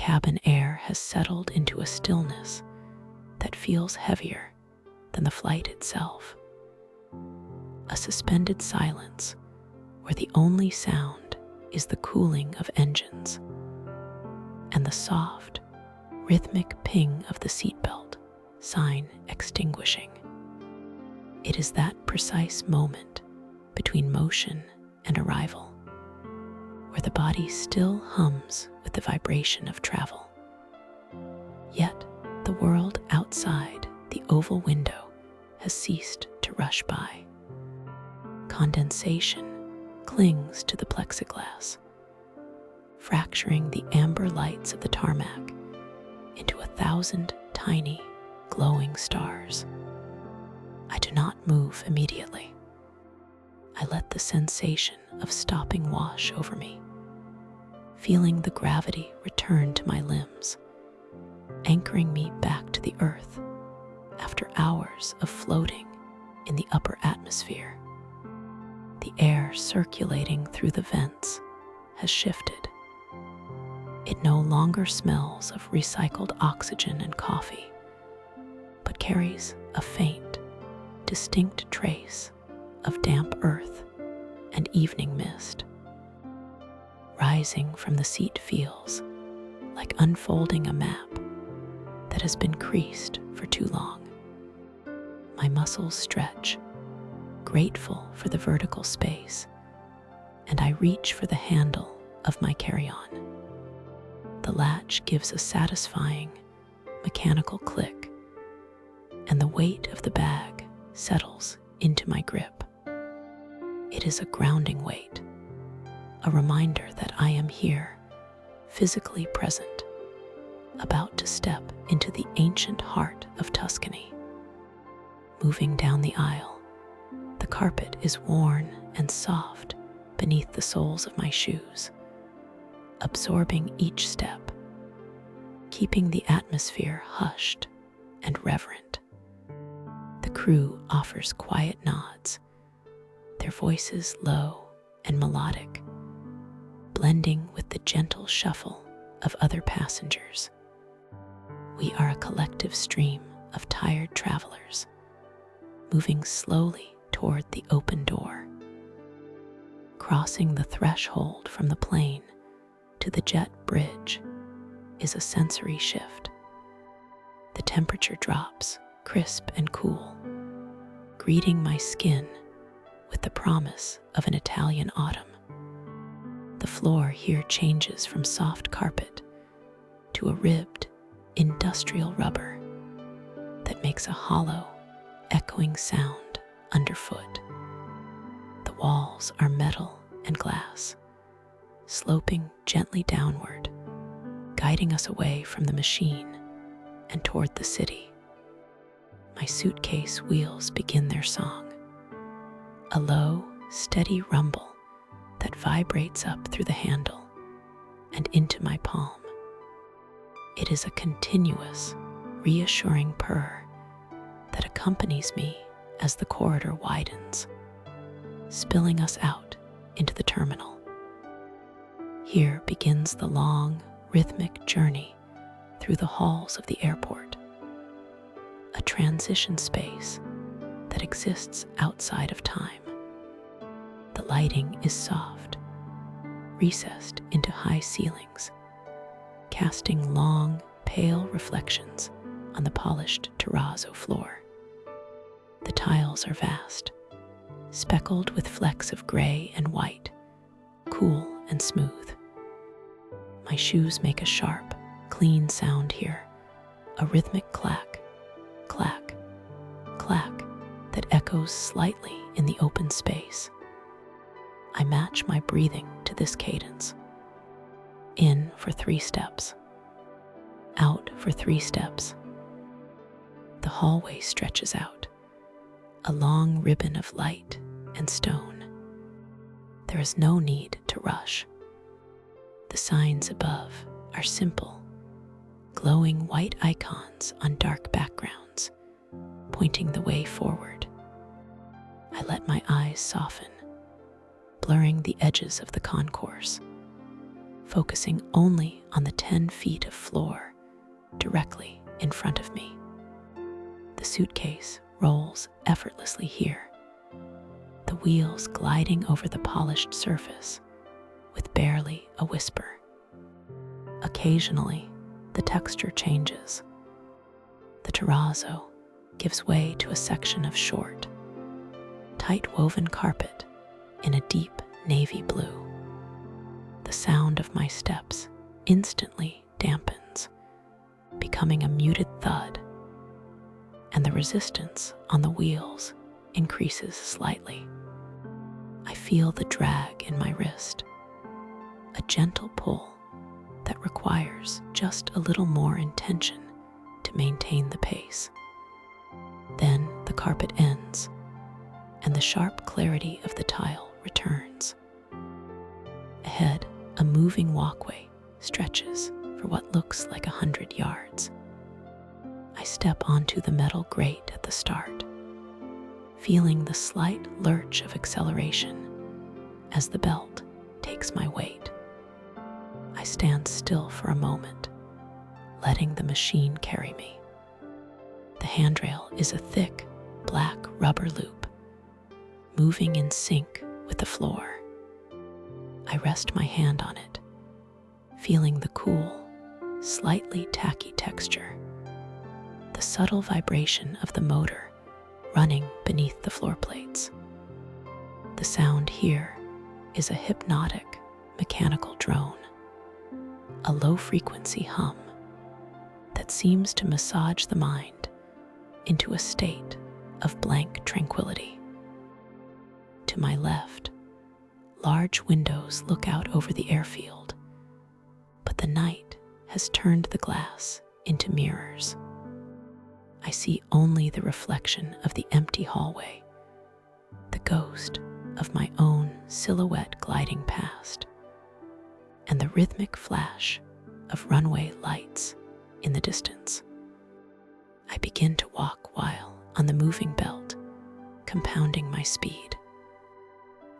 cabin air has settled into a stillness that feels heavier than the flight itself. A suspended silence where the only sound is the cooling of engines and the soft, rhythmic ping of the seatbelt sign extinguishing. It is that precise moment between motion and arrival where the body still hums with the vibration of travel. Yet the world outside the oval window has ceased to rush by. Condensation clings to the plexiglass, fracturing the amber lights of the tarmac into 1,000 tiny, glowing stars. I do not move immediately. I let the sensation of stopping wash over me, feeling the gravity return to my limbs, anchoring me back to the earth after hours of floating in the upper atmosphere. The air circulating through the vents has shifted. It no longer smells of recycled oxygen and coffee, but carries a faint, distinct trace of damp earth and evening mist. Rising from the seat feels like unfolding a map that has been creased for too long. My muscles stretch, grateful for the vertical space, and I reach for the handle of my carry-on. The latch gives a satisfying, mechanical click, and the weight of the bag settles into my grip. It is a grounding weight, a reminder that I am here, physically present, about to step into the ancient heart of Tuscany. Moving down the aisle, the carpet is worn and soft beneath the soles of my shoes, absorbing each step, keeping the atmosphere hushed and reverent. The crew offers quiet nods, their voices low and melodic, blending with the gentle shuffle of other passengers. We are a collective stream of tired travelers, moving slowly toward the open door. Crossing the threshold from the plane to the jet bridge is a sensory shift. The temperature drops, crisp and cool, greeting my skin with the promise of an Italian autumn. The floor here changes from soft carpet to a ribbed, industrial rubber that makes a hollow, echoing sound underfoot. The walls are metal and glass, sloping gently downward, guiding us away from the machine and toward the city. My suitcase wheels begin their song, a low, steady rumble that vibrates up through the handle and into my palm. It is a continuous, reassuring purr that accompanies me as the corridor widens, spilling us out into the terminal. Here begins the long, rhythmic journey through the halls of the airport, a transition space that exists outside of time. The lighting is soft, recessed into high ceilings, casting long, pale reflections on the polished terrazzo floor. The tiles are vast, speckled with flecks of gray and white, cool and smooth. My shoes make a sharp, clean sound here, a rhythmic clack, clack, clack that echoes slightly in the open space. I match my breathing to this cadence. In for 3 steps, out for 3 steps. The hallway stretches out, a long ribbon of light and stone. There is no need to rush. The signs above are simple, glowing white icons on dark backgrounds, pointing the way forward. I let my eyes soften, blurring the edges of the concourse, focusing only on the 10 feet of floor directly in front of me. The suitcase rolls effortlessly here, the wheels gliding over the polished surface with barely a whisper. Occasionally, the texture changes. The terrazzo gives way to a section of short, tight woven carpet in a deep navy blue. The sound of my steps instantly dampens, becoming a muted thud, and the resistance on the wheels increases slightly. I feel the drag in my wrist, a gentle pull that requires just a little more intention to maintain the pace. Then the carpet ends, and the sharp clarity of the tile returns. Ahead, a moving walkway stretches for what looks like 100 yards. I step onto the metal grate at the start, feeling the slight lurch of acceleration as the belt takes my weight. I stand still for a moment, letting the machine carry me. The handrail is a thick, black rubber loop, moving in sync with the floor. I rest my hand on it, feeling the cool, slightly tacky texture, the subtle vibration of the motor running beneath the floor plates. The sound here is a hypnotic, mechanical drone, a low-frequency hum that seems to massage the mind into a state of blank tranquility. To my left, large windows look out over the airfield, but the night has turned the glass into mirrors. I see only the reflection of the empty hallway, the ghost of my own silhouette gliding past, and the rhythmic flash of runway lights in the distance. I begin to walk while on the moving belt, compounding my speed.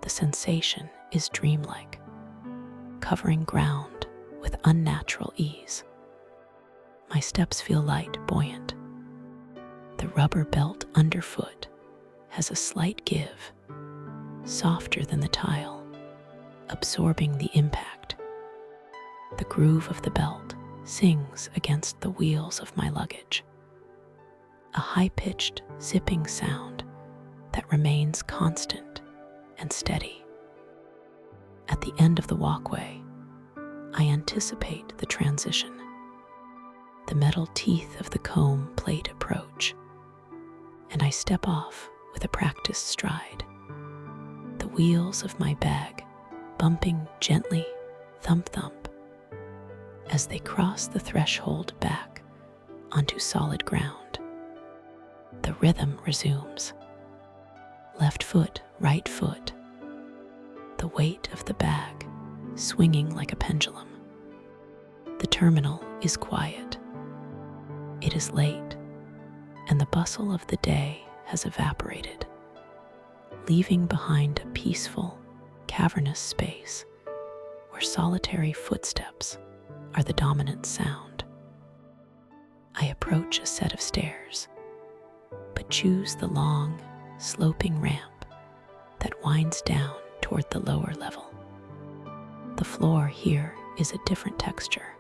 The sensation is dreamlike, covering ground with unnatural ease. My steps feel light, buoyant. The rubber belt underfoot has a slight give, softer than the tile, absorbing the impact. The groove of the belt sings against the wheels of my luggage, a high-pitched, zipping sound that remains constant and steady. At the end of the walkway, I anticipate the transition. The metal teeth of the comb plate approach, and I step off with a practiced stride, the wheels of my bag bumping gently, thump-thump, as they cross the threshold back onto solid ground. The rhythm resumes. Left foot, right foot, the weight of the bag swinging like a pendulum. The terminal is quiet. It is late, and the bustle of the day has evaporated, leaving behind a peaceful, cavernous space where solitary footsteps are the dominant sound. I approach a set of stairs, but choose the long, sloping ramp that winds down toward the lower level. The floor here is a different texture,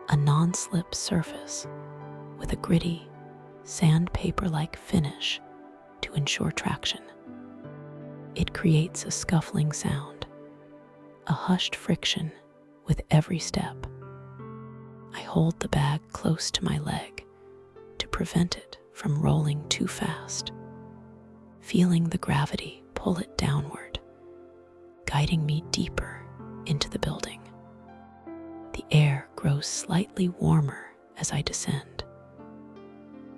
a non-slip surface with a gritty, sandpaper-like finish to ensure traction. It creates a scuffling sound, a hushed friction with every step. I hold the bag close to my leg to prevent it from rolling too fast, feeling the gravity pull it downward, guiding me deeper into the building. The air grows slightly warmer as I descend,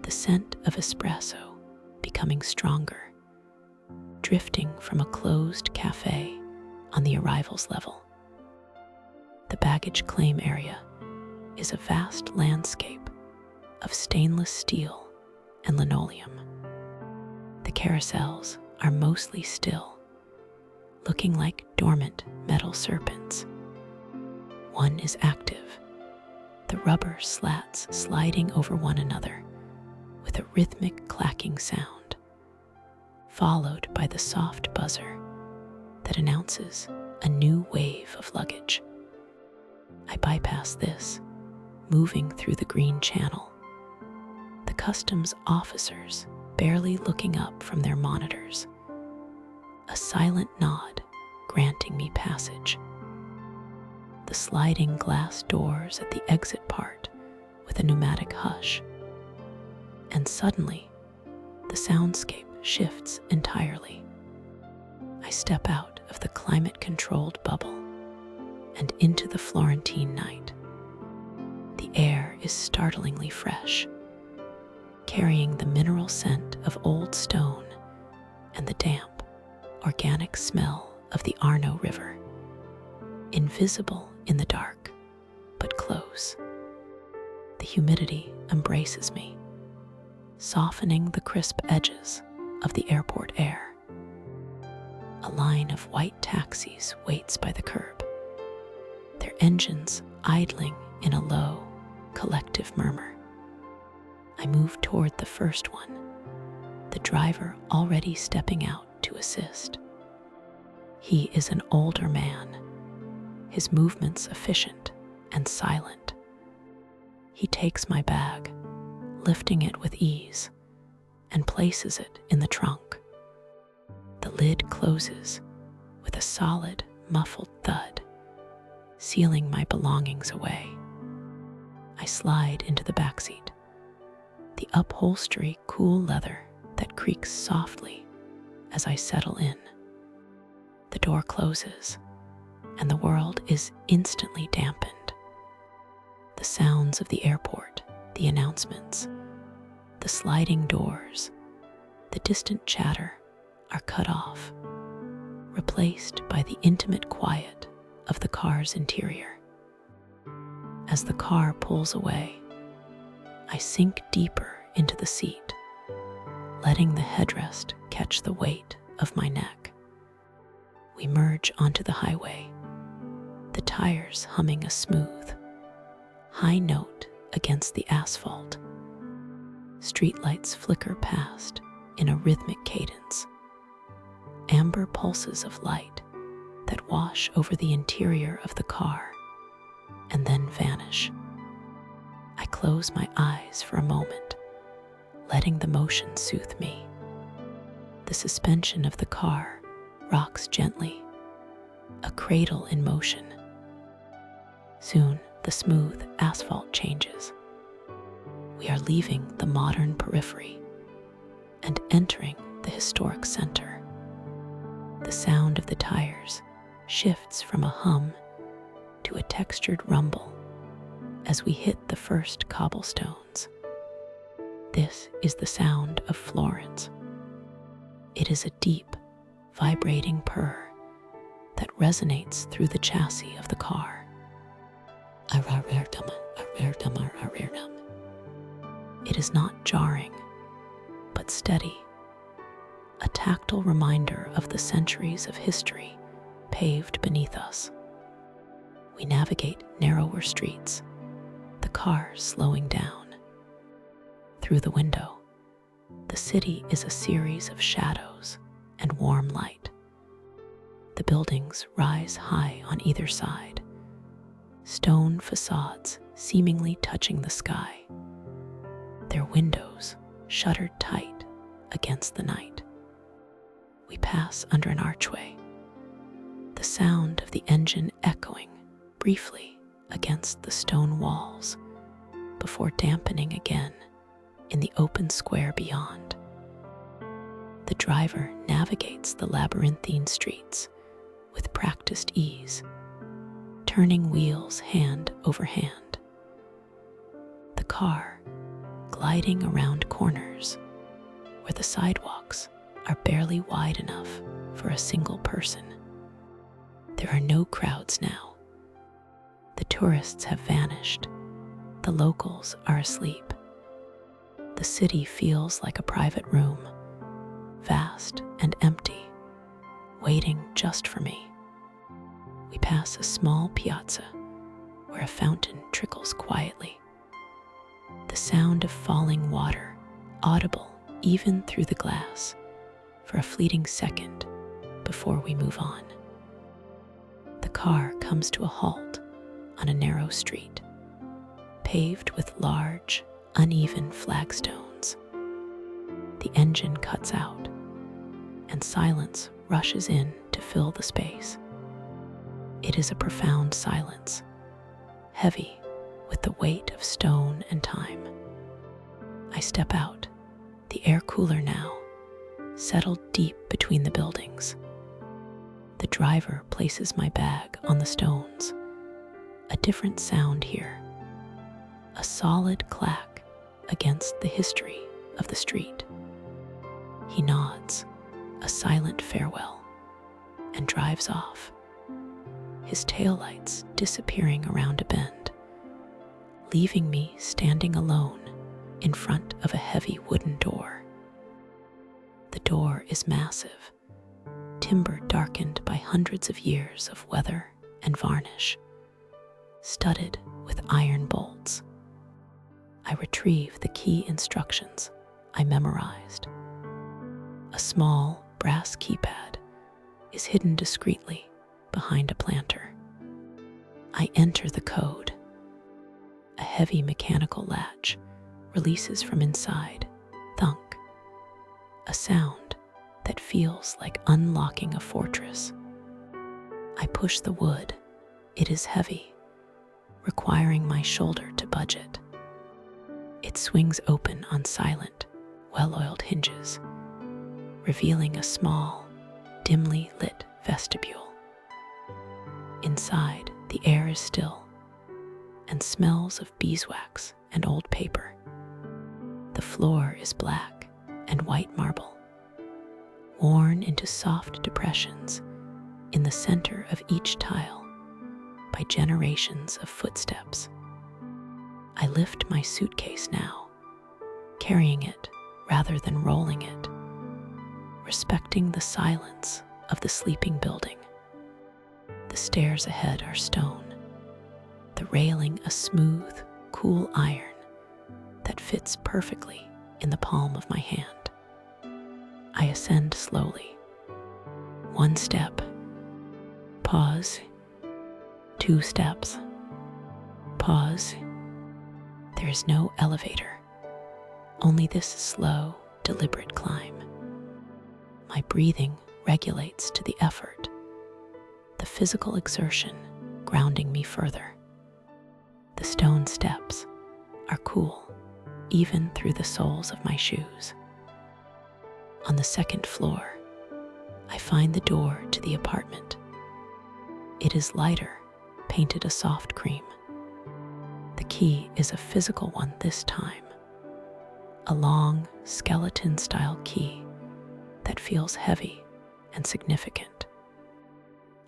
the scent of espresso becoming stronger, drifting from a closed cafe on the arrivals level. The baggage claim area is a vast landscape of stainless steel and linoleum. The carousels are mostly still, looking like dormant metal serpents. One is active, the rubber slats sliding over one another with a rhythmic clacking sound, followed by the soft buzzer that announces a new wave of luggage. I bypass this, moving through the green channel, the customs officers barely looking up from their monitors, a silent nod granting me passage. The sliding glass doors at the exit part with a pneumatic hush, and suddenly the soundscape shifts entirely. I step out of the climate-controlled bubble and into the Florentine night. The air is startlingly fresh, carrying the mineral scent of old stone and the damp, organic smell of the Arno River, invisible in the dark, but close. The humidity embraces me, softening the crisp edges of the airport air. A line of white taxis waits by the curb, their engines idling in a low, collective murmur. I move toward the first one, the driver already stepping out to assist. He is an older man, his movements efficient and silent. He takes my bag, lifting it with ease, and places it in the trunk. The lid closes with a solid, muffled thud, sealing my belongings away. I slide into the backseat, the upholstery cool leather that creaks softly as I settle in. The door closes, and the world is instantly dampened. The sounds of the airport, the announcements, the sliding doors, the distant chatter are cut off, replaced by the intimate quiet of the car's interior. As the car pulls away, I sink deeper into the seat, letting the headrest catch the weight of my neck. We merge onto the highway, the tires humming a smooth, high note against the asphalt. Streetlights flicker past in a rhythmic cadence, amber pulses of light that wash over the interior of the car and then vanish. I close my eyes for a moment, letting the motion soothe me. The suspension of the car rocks gently, a cradle in motion. Soon, the smooth asphalt changes. We are leaving the modern periphery and entering the historic center. The sound of the tires shifts from a hum to a textured rumble as we hit the first cobblestones. This is the sound of Florence. It is a deep, vibrating purr that resonates through the chassis of the car. It is not jarring, but steady, a tactile reminder of the centuries of history paved beneath us. We navigate narrower streets, the car slowing down. Through the window, the city is a series of shadows and warm light. The buildings rise high on either side, stone facades seemingly touching the sky, their windows shuttered tight against the night. We pass under an archway, the sound of the engine echoing briefly against the stone walls before dampening again in the open square beyond. The driver navigates the labyrinthine streets with practiced ease, turning wheels hand over hand. The car gliding around corners where the sidewalks are barely wide enough for a single person. There are no crowds now. The tourists have vanished. The locals are asleep. The city feels like a private room, vast and empty, waiting just for me. We pass a small piazza where a fountain trickles quietly. The sound of falling water, audible even through the glass, for a fleeting second before we move on. The car comes to a halt on a narrow street, paved with large, uneven flagstones. The engine cuts out, and silence rushes in to fill the space. It is a profound silence, heavy with the weight of stone and time. I step out, the air cooler now, settled deep between the buildings. The driver places my bag on the stones. A different sound here, a solid clack against the history of the street. He nods, a silent farewell, and drives off, his taillights disappearing around a bend, leaving me standing alone in front of a heavy wooden door. The door is massive, timber darkened by hundreds of years of weather and varnish, studded with iron bolts. I retrieve the key instructions I memorized. A small brass keypad is hidden discreetly behind a planter. I enter the code. A heavy mechanical latch releases from inside, thunk, a sound that feels like unlocking a fortress. I push the wood. It is heavy, requiring my shoulder to budget. It swings open on silent, well-oiled hinges, revealing a small, dimly lit vestibule. Inside, the air is still, and smells of beeswax and old paper. The floor is black and white marble, worn into soft depressions in the center of each tile by generations of footsteps. I lift my suitcase now, carrying it rather than rolling it, respecting the silence of the sleeping building. The stairs ahead are stone, the railing a smooth, cool iron that fits perfectly in the palm of my hand. I ascend slowly. One step, pause. 2 steps, pause. There is no elevator, only this slow, deliberate climb. My breathing regulates to the effort, the physical exertion grounding me further. The stone steps are cool, even through the soles of my shoes. On the 2nd floor, I find the door to the apartment. It is lighter, painted a soft cream. The key is a physical one this time, a long, skeleton-style key that feels heavy and significant.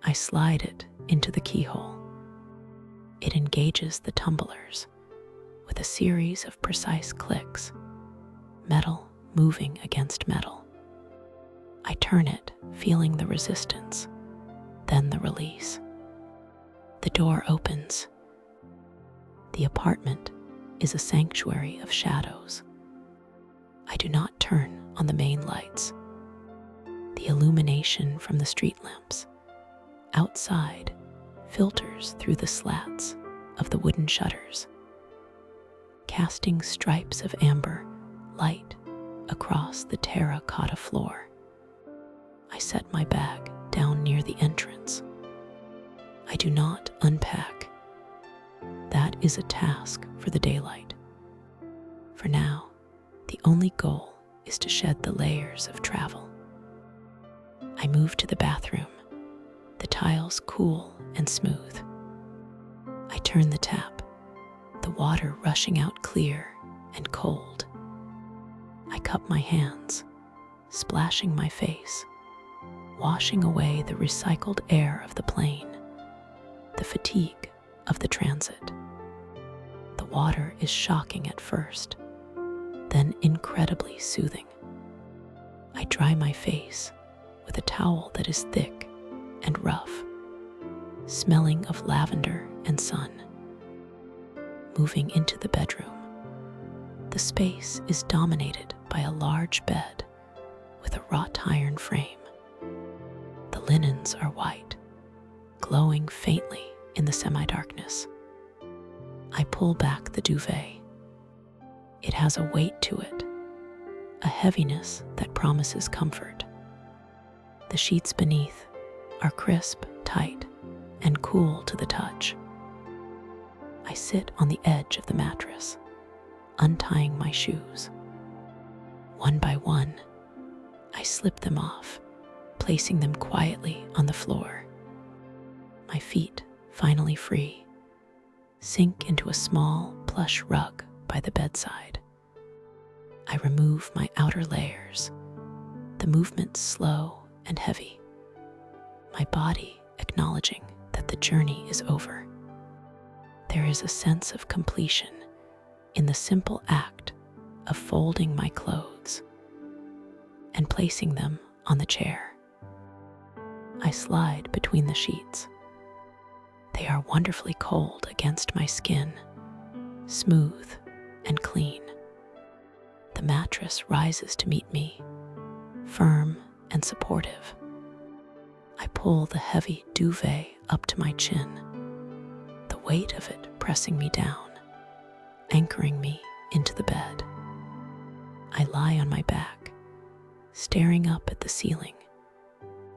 I slide it into the keyhole. It engages the tumblers with a series of precise clicks, metal moving against metal. I turn it, feeling the resistance, then the release. The door opens. The apartment is a sanctuary of shadows. I do not turn on the main lights. The illumination from the street lamps outside filters through the slats of the wooden shutters, casting stripes of amber light across the terracotta floor. I set my bag down near the entrance. I do not unpack. That is a task for the daylight. For now, the only goal is to shed the layers of travel. I move to the bathroom, the tiles cool and smooth. I turn the tap, the water rushing out clear and cold. I cup my hands, splashing my face, washing away the recycled air of the plane, the fatigue of the transit. The water is shocking at first, then incredibly soothing. I dry my face with a towel that is thick and rough, smelling of lavender and sun. Moving into the bedroom, the space is dominated by a large bed with a wrought iron frame. The linens are white, glowing faintly in the semi-darkness. I pull back the duvet. It has a weight to it, a heaviness that promises comfort. The sheets beneath are crisp, tight, and cool to the touch. I sit on the edge of the mattress, untying my shoes. One by one, I slip them off, placing them quietly on the floor. My feet, finally free, sink into a small, plush rug by the bedside. I remove my outer layers, the movements slow and heavy, my body acknowledging that the journey is over. There is a sense of completion in the simple act of folding my clothes and placing them on the chair. I slide between the sheets. They are wonderfully cold against my skin, smooth and clean. The mattress rises to meet me, firm and supportive. I pull the heavy duvet up to my chin, the weight of it pressing me down, anchoring me into the bed. I lie on my back, staring up at the ceiling,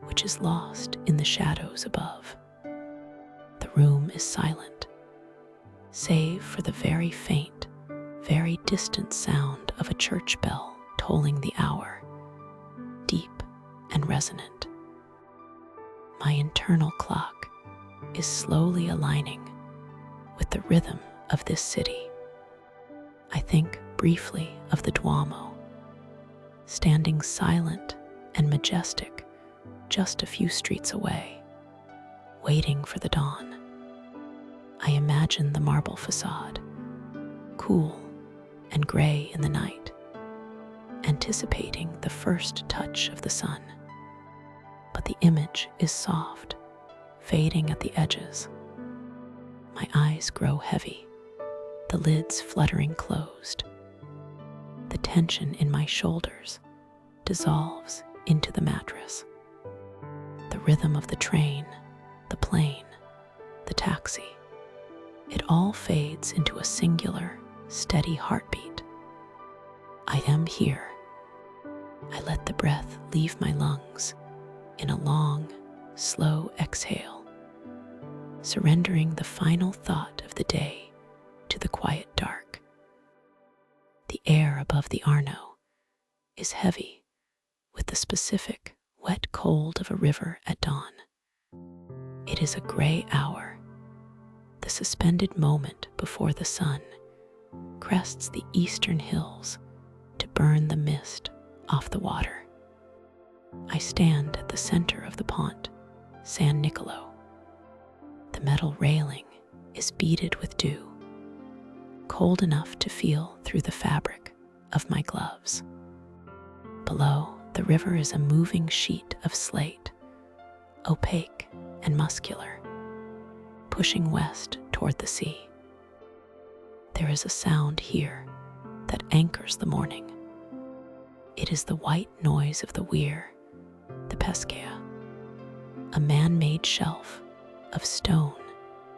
which is lost in the shadows above. The room is silent, save for the very faint, very distant sound of a church bell tolling the hour, deep and resonant. My internal clock is slowly aligning with the rhythm of this city. I think briefly of the Duomo, standing silent and majestic just a few streets away, waiting for the dawn. I imagine the marble facade, cool and gray in the night, anticipating the first touch of the sun. But the image is soft, fading at the edges. My eyes grow heavy, the lids fluttering closed. The tension in my shoulders dissolves into the mattress. The rhythm of the train, the plane, the taxi, it all fades into a singular, steady heartbeat. I am here. I let the breath leave my lungs in a long, slow exhale, surrendering the final thought of the day to the quiet dark. The air above the Arno is heavy with the specific wet cold of a river at dawn. It is a gray hour, the suspended moment before the sun crests the eastern hills to burn the mist off the water. I stand at the center of the pont, San Nicolo. The metal railing is beaded with dew, cold enough to feel through the fabric of my gloves. Below, the river is a moving sheet of slate, opaque and muscular, pushing west toward the sea. There is a sound here that anchors the morning. It is the white noise of the weir, the pesquea, a man-made shelf of stone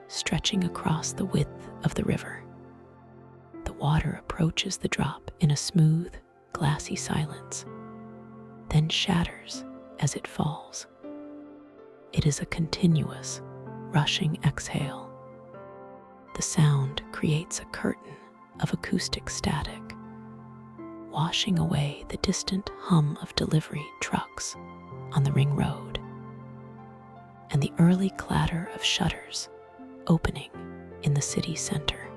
stretching across the width of the river. The water approaches the drop in a smooth, glassy silence, then shatters as it falls. It is a continuous, rushing exhale. The sound creates a curtain of acoustic static, washing away the distant hum of delivery trucks on the ring road, and the early clatter of shutters opening in the city center.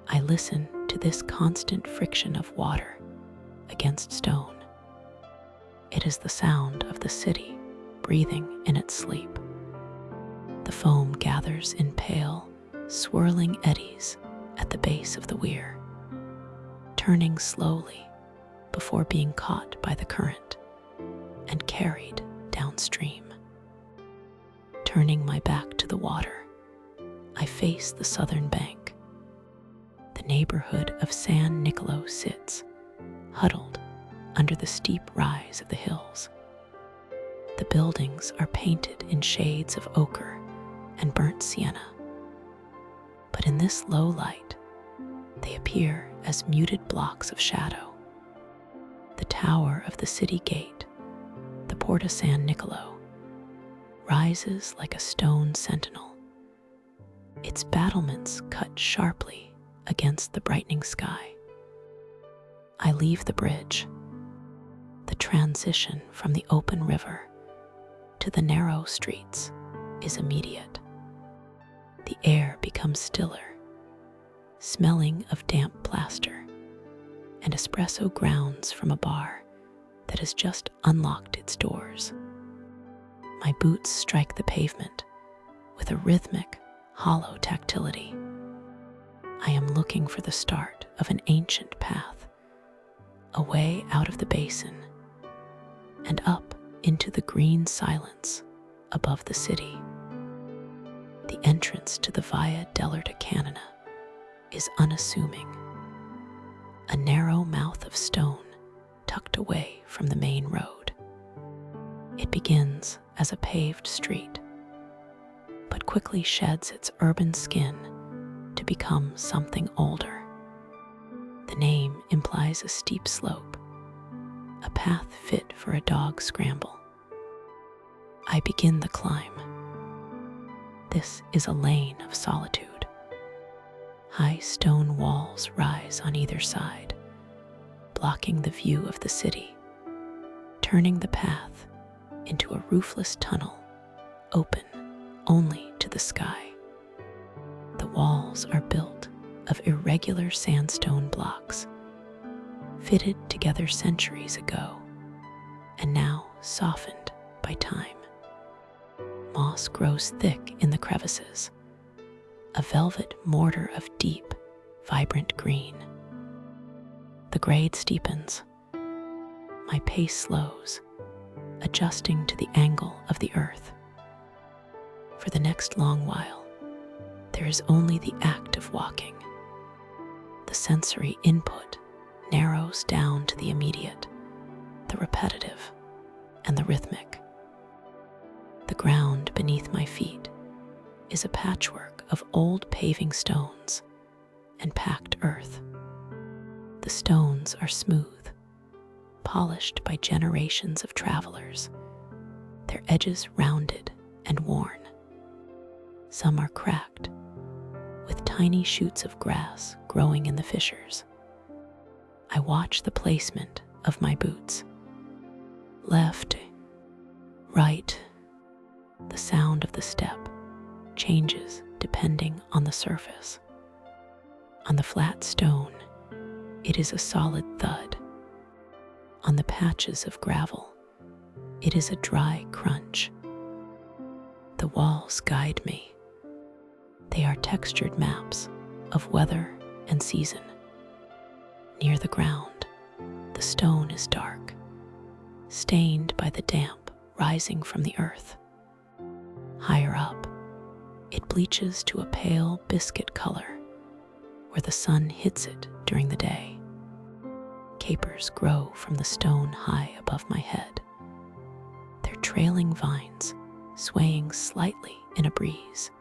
I listen to this constant friction of water against stone. It is the sound of the city breathing in its sleep. The foam gathers in pale, swirling eddies at the base of the weir, turning slowly before being caught by the current and carried downstream. Turning my back to the water, I face the southern bank, neighborhood of San Nicolo sits, huddled under the steep rise of the hills. The buildings are painted in shades of ochre and burnt sienna, but in this low light, they appear as muted blocks of shadow. The tower of the city gate, the Porta San Nicolo, rises like a stone sentinel, its battlements cut sharply against the brightening sky. I leave the bridge. The transition from the open river to the narrow streets is immediate. The air becomes stiller, smelling of damp plaster and espresso grounds from a bar that has just unlocked its doors. My boots strike the pavement with a rhythmic, hollow tactility. I am looking for the start of an ancient path, away out of the basin and up into the green silence above the city. The entrance to the Via dell'Arta Canina is unassuming, a narrow mouth of stone tucked away from the main road. It begins as a paved street, but quickly sheds its urban skin to become something older. The name implies a steep slope, a path fit for a dog scramble. I begin the climb. This is a lane of solitude. High stone walls rise on either side, blocking the view of the city, turning the path into a roofless tunnel, open only to the sky. The walls are built of irregular sandstone blocks, fitted together centuries ago, and now softened by time. Moss grows thick in the crevices, a velvet mortar of deep, vibrant green. The grade steepens. My pace slows, adjusting to the angle of the earth. For the next long while, there is only the act of walking. The sensory input narrows down to the immediate, the repetitive, and the rhythmic. The ground beneath my feet is a patchwork of old paving stones and packed earth. The stones are smooth, polished by generations of travelers, their edges rounded and worn. Some are cracked, with tiny shoots of grass growing in the fissures. I watch the placement of my boots. Left, right. The sound of the step changes depending on the surface. On the flat stone, it is a solid thud. On the patches of gravel, it is a dry crunch. The walls guide me. They are textured maps of weather and season. Near the ground, the stone is dark, stained by the damp rising from the earth. Higher up, it bleaches to a pale biscuit color where the sun hits it during the day. Capers grow from the stone high above my head, their trailing vines swaying slightly in a breeze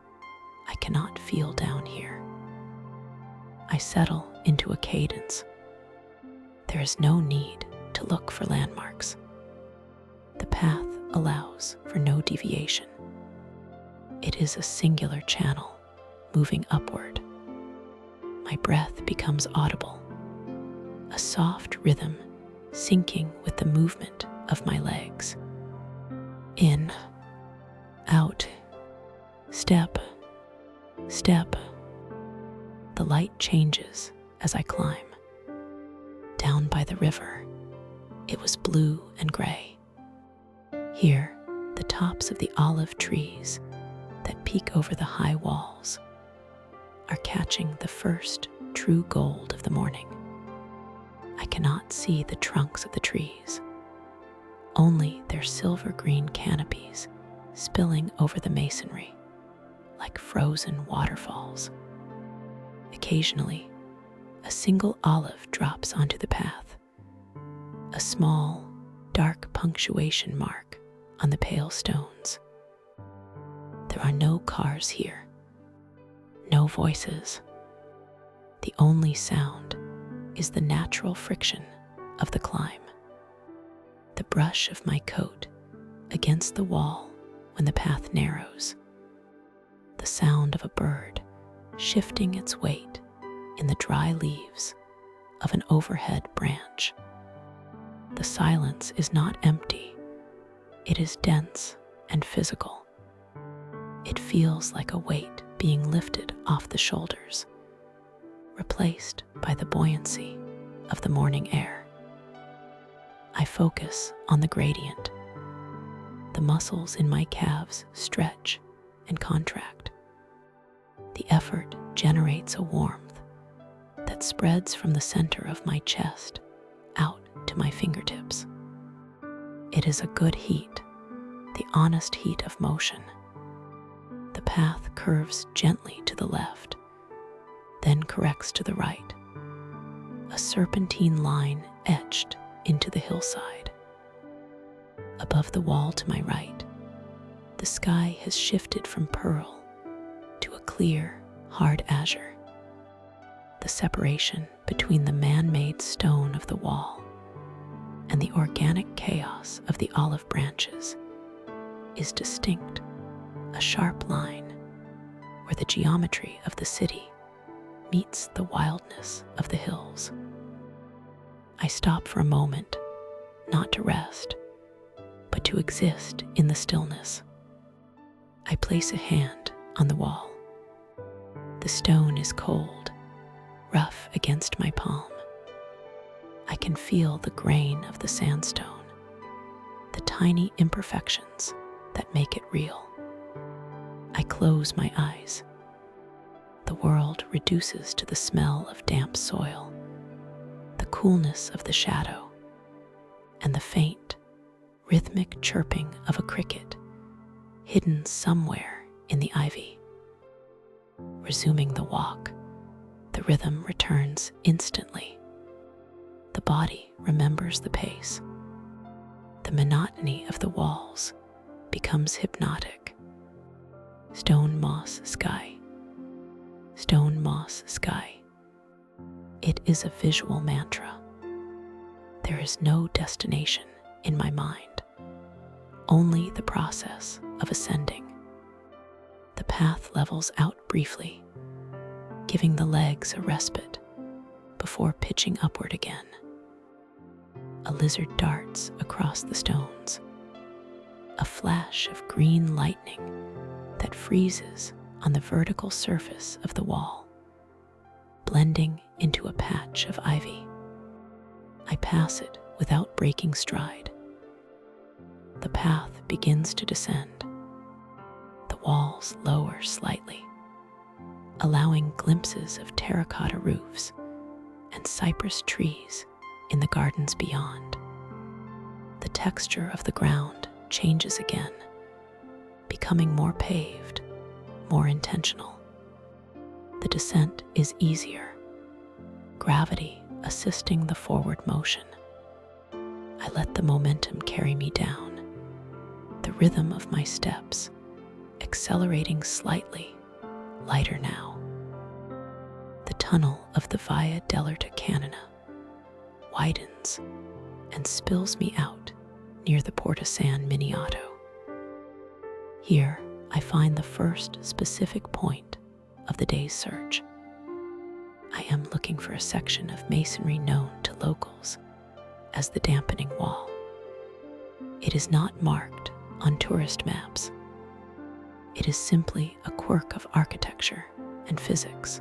I cannot feel down here. I settle into a cadence. There is no need to look for landmarks. The path allows for no deviation. It is a singular channel, moving upward. My breath becomes audible, a soft rhythm syncing with the movement of my legs. In, out, step, step. The light changes as I climb. Down by the river, it was blue and gray. Here, the tops of the olive trees that peek over the high walls are catching the first true gold of the morning. I cannot see the trunks of the trees, only their silver-green canopies spilling over the masonry like frozen waterfalls. Occasionally, A single olive drops onto the path, a small, dark punctuation mark on the pale stones. There are no cars here, no voices. The only sound is the natural friction of the climb. The brush of my coat against the wall when the path narrows. The sound of a bird shifting its weight in the dry leaves of an overhead branch. The silence is not empty. It is dense and physical. It feels like a weight being lifted off the shoulders, replaced by the buoyancy of the morning air. I focus on the gradient. The muscles in my calves stretch and contract. The effort generates a warmth that spreads from the center of my chest out to my fingertips. It is a good heat, the honest heat of motion. The path curves gently to the left, then corrects to the right, a serpentine line etched into the hillside. Above the wall to my right, the sky has shifted from pearl to a clear, hard azure. The separation between the man-made stone of the wall and the organic chaos of the olive branches is distinct, a sharp line where the geometry of the city meets the wildness of the hills. I stop for a moment, not to rest, but to exist in the stillness. I place a hand on the wall. The stone is cold, rough against my palm. I can feel the grain of the sandstone, the tiny imperfections that make it real. I close my eyes. The world reduces to the smell of damp soil, the coolness of the shadow, and the faint, rhythmic chirping of a cricket hidden somewhere in the ivy. Resuming the walk, the rhythm returns instantly. The body remembers the pace. The monotony of the walls becomes hypnotic. Stone moss sky. Stone moss sky. It is a visual mantra. There is no destination in my mind, only the process of ascending. The path levels out briefly, giving the legs a respite before pitching upward again. A lizard darts across the stones, a flash of green lightning that freezes on the vertical surface of the wall, blending into a patch of ivy. I pass it without breaking stride. The path begins to descend. The walls lower slightly, allowing glimpses of terracotta roofs and cypress trees in the gardens beyond. The texture of the ground changes again, becoming more paved, more intentional. The descent is easier, gravity assisting the forward motion. I let the momentum carry me down, the rhythm of my steps accelerating slightly, lighter now. The tunnel of the Via dell'Arta Canina widens and spills me out near the Porta San Miniato. Here, I find the first specific point of the day's search. I am looking for a section of masonry known to locals as the dampening wall. It is not marked on tourist maps. It is simply a quirk of architecture and physics,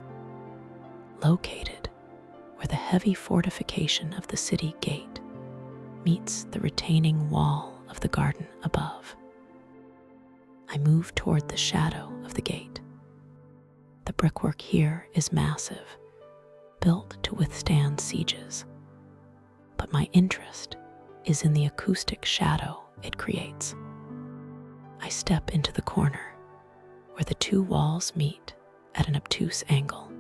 located where the heavy fortification of the city gate meets the retaining wall of the garden above. I move toward the shadow of the gate. The brickwork here is massive, built to withstand sieges, but my interest is in the acoustic shadow it creates. I step into the corner where the two walls meet at an obtuse angle.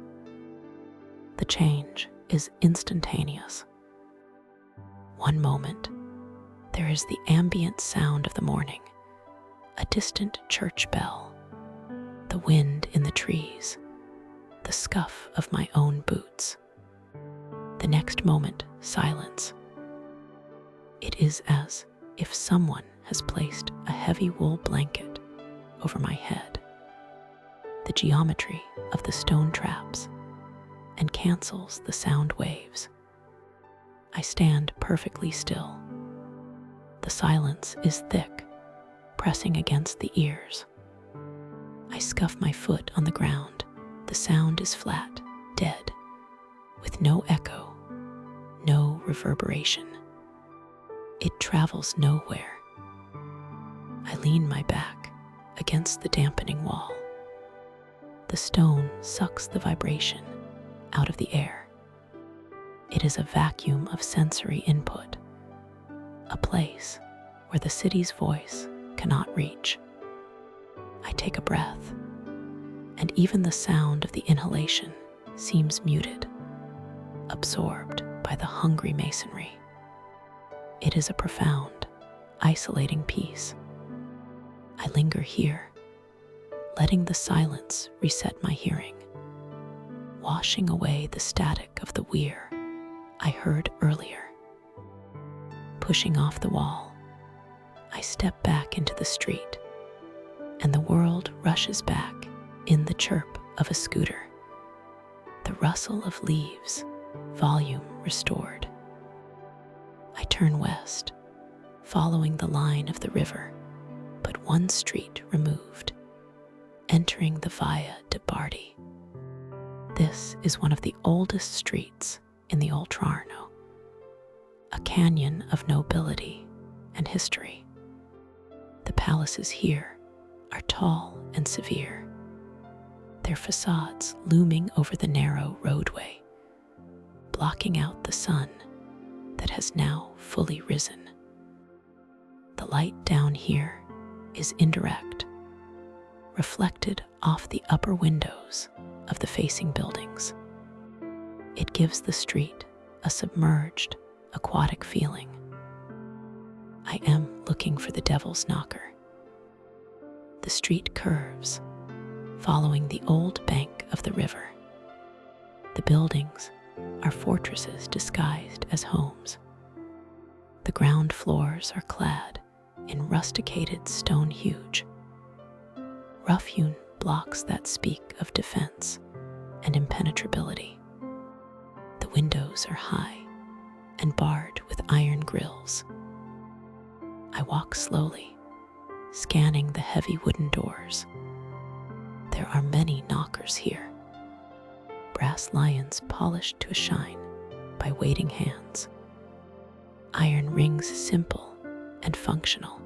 The change is instantaneous. One moment, there is the ambient sound of the morning, a distant church bell, the wind in the trees, the scuff of my own boots. The next moment, silence. It is as if someone has placed a heavy wool blanket over my head. The geometry of the stone traps and cancels the sound waves. I stand perfectly still. The silence is thick, pressing against the ears. I scuff my foot on the ground. The sound is flat, dead, with no echo, no reverberation. It travels nowhere. I lean my back against the dampening wall. The stone sucks the vibration out of the air. It is a vacuum of sensory input, a place where the city's voice cannot reach. I take a breath, and even the sound of the inhalation seems muted, absorbed by the hungry masonry. It is a profound, isolating peace. I linger here, letting the silence reset my hearing, washing away the static of the weir I heard earlier. Pushing off the wall, I step back into the street, and the world rushes back in the chirp of a scooter, the rustle of leaves, volume restored. I turn west, following the line of the river, but one street removed, entering the Via de Bardi. This is one of the oldest streets in the Oltrarno, a canyon of nobility and history. The palaces here are tall and severe, their facades looming over the narrow roadway, blocking out the sun that has now fully risen. The light down here is indirect, reflected off the upper windows of the facing buildings. It gives the street a submerged, aquatic feeling. I am looking for the Devil's Knocker. The street curves, following the old bank of the river. The buildings are fortresses disguised as homes. The ground floors are clad in rusticated stone huge, rough-hewn blocks that speak of defense and impenetrability. The windows are high and barred with iron grills. I walk slowly, scanning the heavy wooden doors. There are many knockers here, brass lions polished to a shine by waiting hands. Iron rings simple and functional,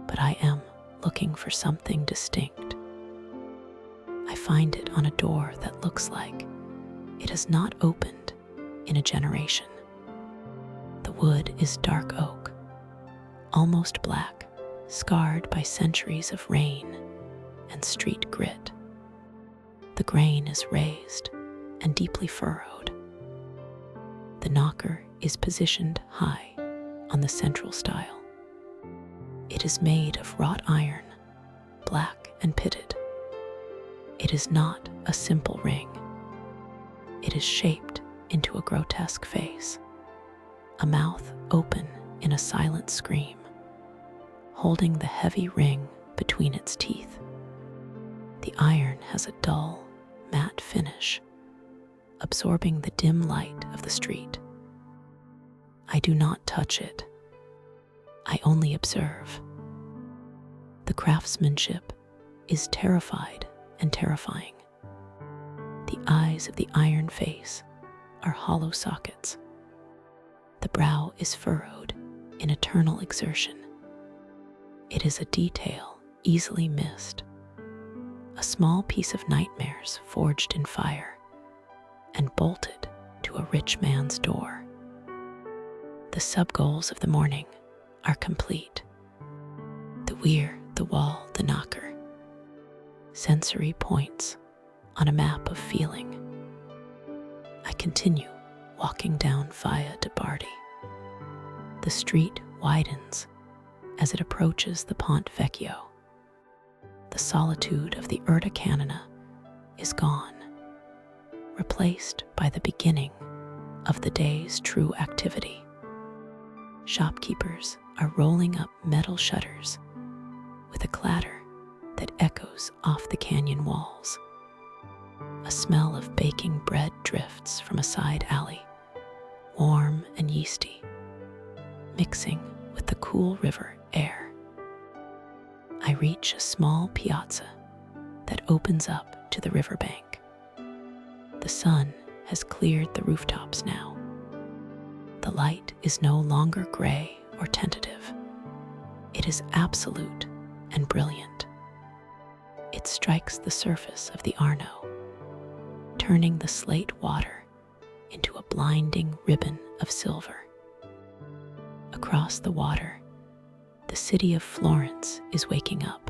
but I am looking for something distinct. I find it on a door that looks like it has not opened in a generation. The wood is dark oak, almost black, scarred by centuries of rain and street grit. The grain is raised and deeply furrowed. The knocker is positioned high on the central stile. It is made of wrought iron, black and pitted. It is not a simple ring. It is shaped into a grotesque face, a mouth open in a silent scream, holding the heavy ring between its teeth. The iron has a dull, matte finish, absorbing the dim light of the street. I do not touch it. I only observe. The craftsmanship is terrified and terrifying. The eyes of the iron face are hollow sockets. The brow is furrowed in eternal exertion. It is a detail easily missed, a small piece of nightmares forged in fire and bolted to a rich man's door. The sub-goals of the morning are complete. The weir, the wall, the knocker. Sensory points on a map of feeling. I continue walking down Via de Bardi. The street widens as it approaches the Ponte Vecchio. The solitude of the Urta Canina is gone, replaced by the beginning of the day's true activity. Shopkeepers are rolling up metal shutters with a clatter that echoes off the canyon walls. A smell of baking bread drifts from a side alley, warm and yeasty, mixing with the cool river air. I reach a small piazza that opens up to the riverbank. The sun has cleared the rooftops now. The light is no longer gray or tentative. It is absolute and brilliant. It strikes the surface of the Arno, turning the slate water into a blinding ribbon of silver. Across the water, the city of Florence is waking up.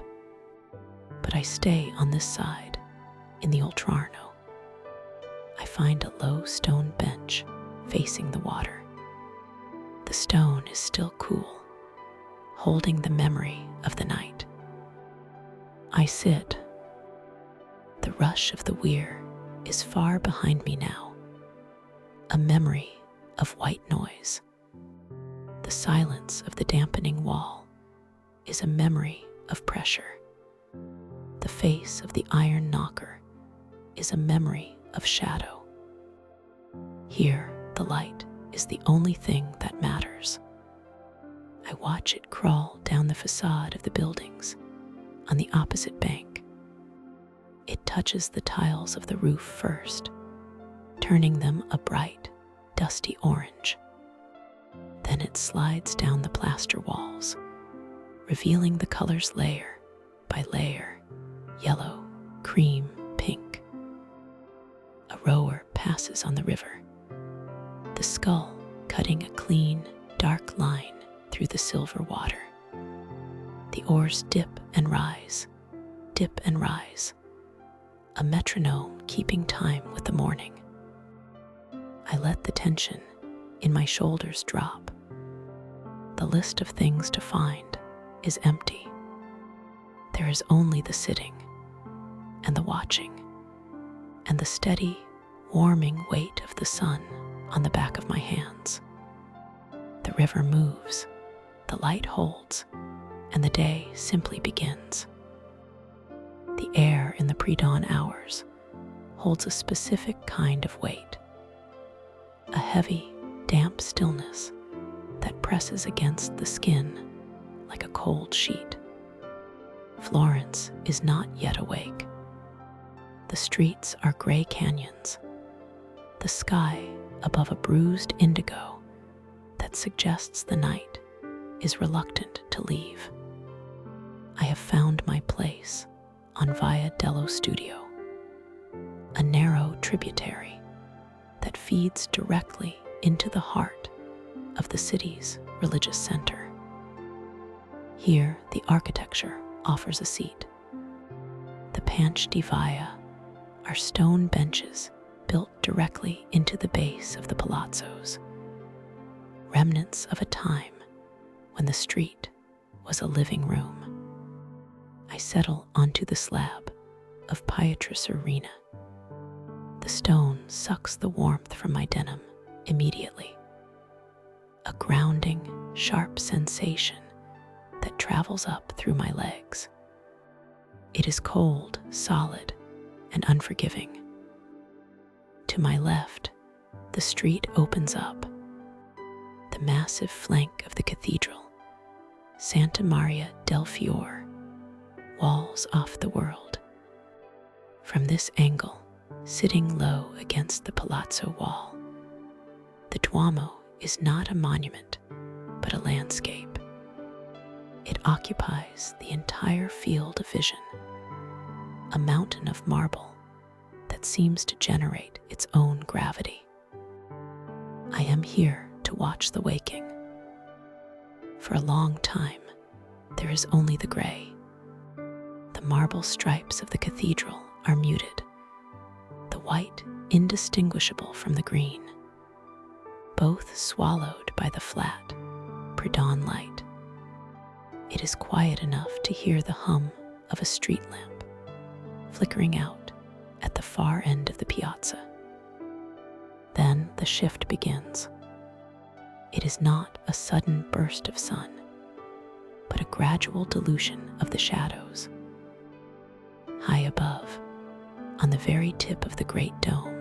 But I stay on this side, in the Oltrarno. I find a low stone bench facing the water. The stone is still cool, holding the memory of the night. I sit. The rush of the weir is far behind me now, a memory of white noise. The silence of the dampening wall is a memory of pressure. The face of the iron knocker is a memory of shadow. Here, the light is the only thing that matters. I watch it crawl down the facade of the buildings on the opposite bank. It touches the tiles of the roof first, turning them a bright, dusty orange. Then it slides down the plaster walls, revealing the colors layer by layer: yellow, cream, pink. A rower passes on the river, the scull cutting a clean, dark line through the silver water. The oars dip and rise, a metronome keeping time with the morning. I let the tension in my shoulders drop. The list of things to find is empty. There is only the sitting and the watching and the steady, warming weight of the sun on the back of my hands. The river moves, the light holds, and the day simply begins. The air in the pre-dawn hours holds a specific kind of weight, a heavy, damp stillness that presses against the skin like a cold sheet. Florence is not yet awake. The streets are gray canyons, the sky above a bruised indigo that suggests the night is reluctant to leave. I have found my place on Via dello Studio, a narrow tributary that feeds directly into the heart of the city's religious center. Here, the architecture offers a seat. The Panch di Via are stone benches built directly into the base of the palazzos, remnants of a time when the street was a living room. I settle onto the slab of Pietraserena. The stone sucks the warmth from my denim immediately. A grounding, sharp sensation that travels up through my legs. It is cold, solid, and unforgiving. To my left, the street opens up. The massive flank of the cathedral, Santa Maria del Fiore, walls off the world. From this angle, sitting low against the palazzo wall, the Duomo is not a monument, but a landscape. It occupies the entire field of vision, a mountain of marble that seems to generate its own gravity. I am here to watch the waking. For a long time, there is only the gray. The marble stripes of the cathedral are muted. The white indistinguishable from the green, both swallowed by the flat, pre-dawn light. It is quiet enough to hear the hum of a street lamp flickering out at the far end of the piazza. Then the shift begins. It is not a sudden burst of sun, but a gradual dilution of the shadows. High above, on the very tip of the great dome,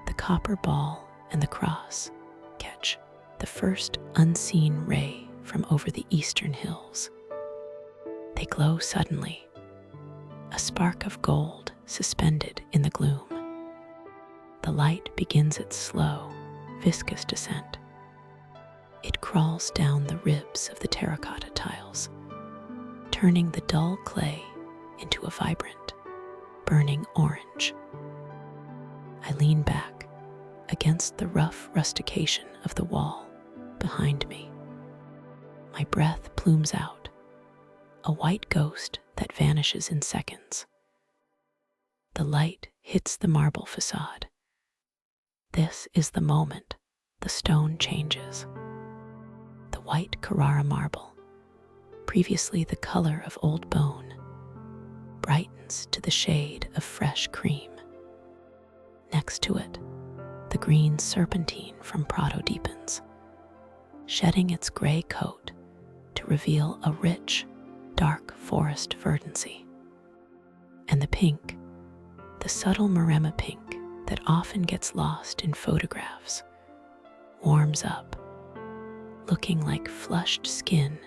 the copper ball and the cross catch the first unseen ray from over the eastern hills. They glow suddenly, a spark of gold suspended in the gloom. The light begins its slow, viscous descent. It crawls down the ribs of the terracotta tiles, turning the dull clay into a vibrant, burning orange. I lean back against the rough rustication of the wall behind me. My breath plumes out, a white ghost that vanishes in seconds. The light hits the marble facade. This is the moment the stone changes. The white Carrara marble, previously the color of old bone, brightens to the shade of fresh cream. Next to it, the green serpentine from Prado deepens, shedding its gray coat to reveal a rich, dark forest verdancy. And the pink, the subtle Maremma pink that often gets lost in photographs, warms up, looking like flushed skin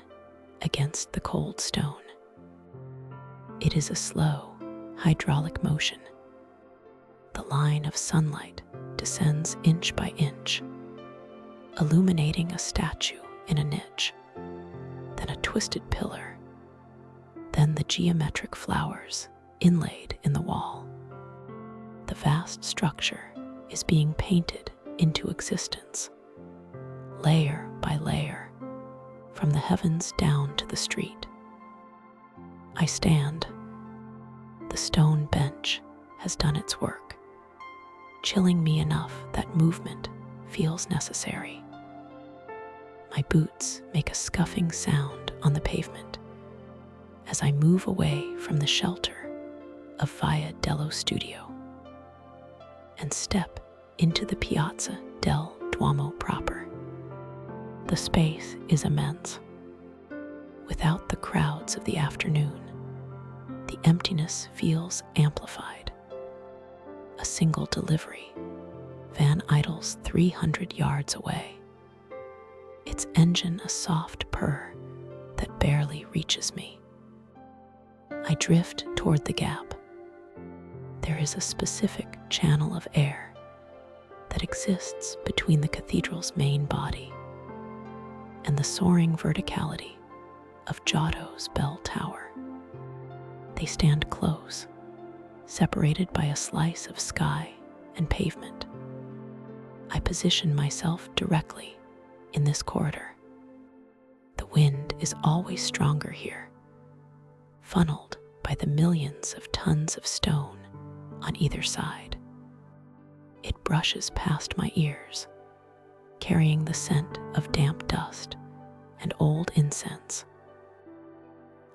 against the cold stone. It is a slow, hydraulic motion. The line of sunlight descends inch by inch, illuminating a statue in a niche, then a twisted pillar, then the geometric flowers inlaid in the wall. The vast structure is being painted into existence, layer by layer, from the heavens down to the street. I stand. The stone bench has done its work, chilling me enough that movement feels necessary. My boots make a scuffing sound on the pavement as I move away from the shelter of Via dello Studio and step into the Piazza del Duomo proper. The space is immense. Without the crowds of the afternoon, the emptiness feels amplified. A single delivery van idles 300 yards away, its engine a soft purr that barely reaches me. I drift toward the gap. There is a specific channel of air that exists between the cathedral's main body and the soaring verticality of Giotto's bell tower. They stand close, separated by a slice of sky and pavement. I position myself directly in this corridor. The wind is always stronger here, funneled by the millions of tons of stone on either side. It brushes past my ears, carrying the scent of damp dust and old incense.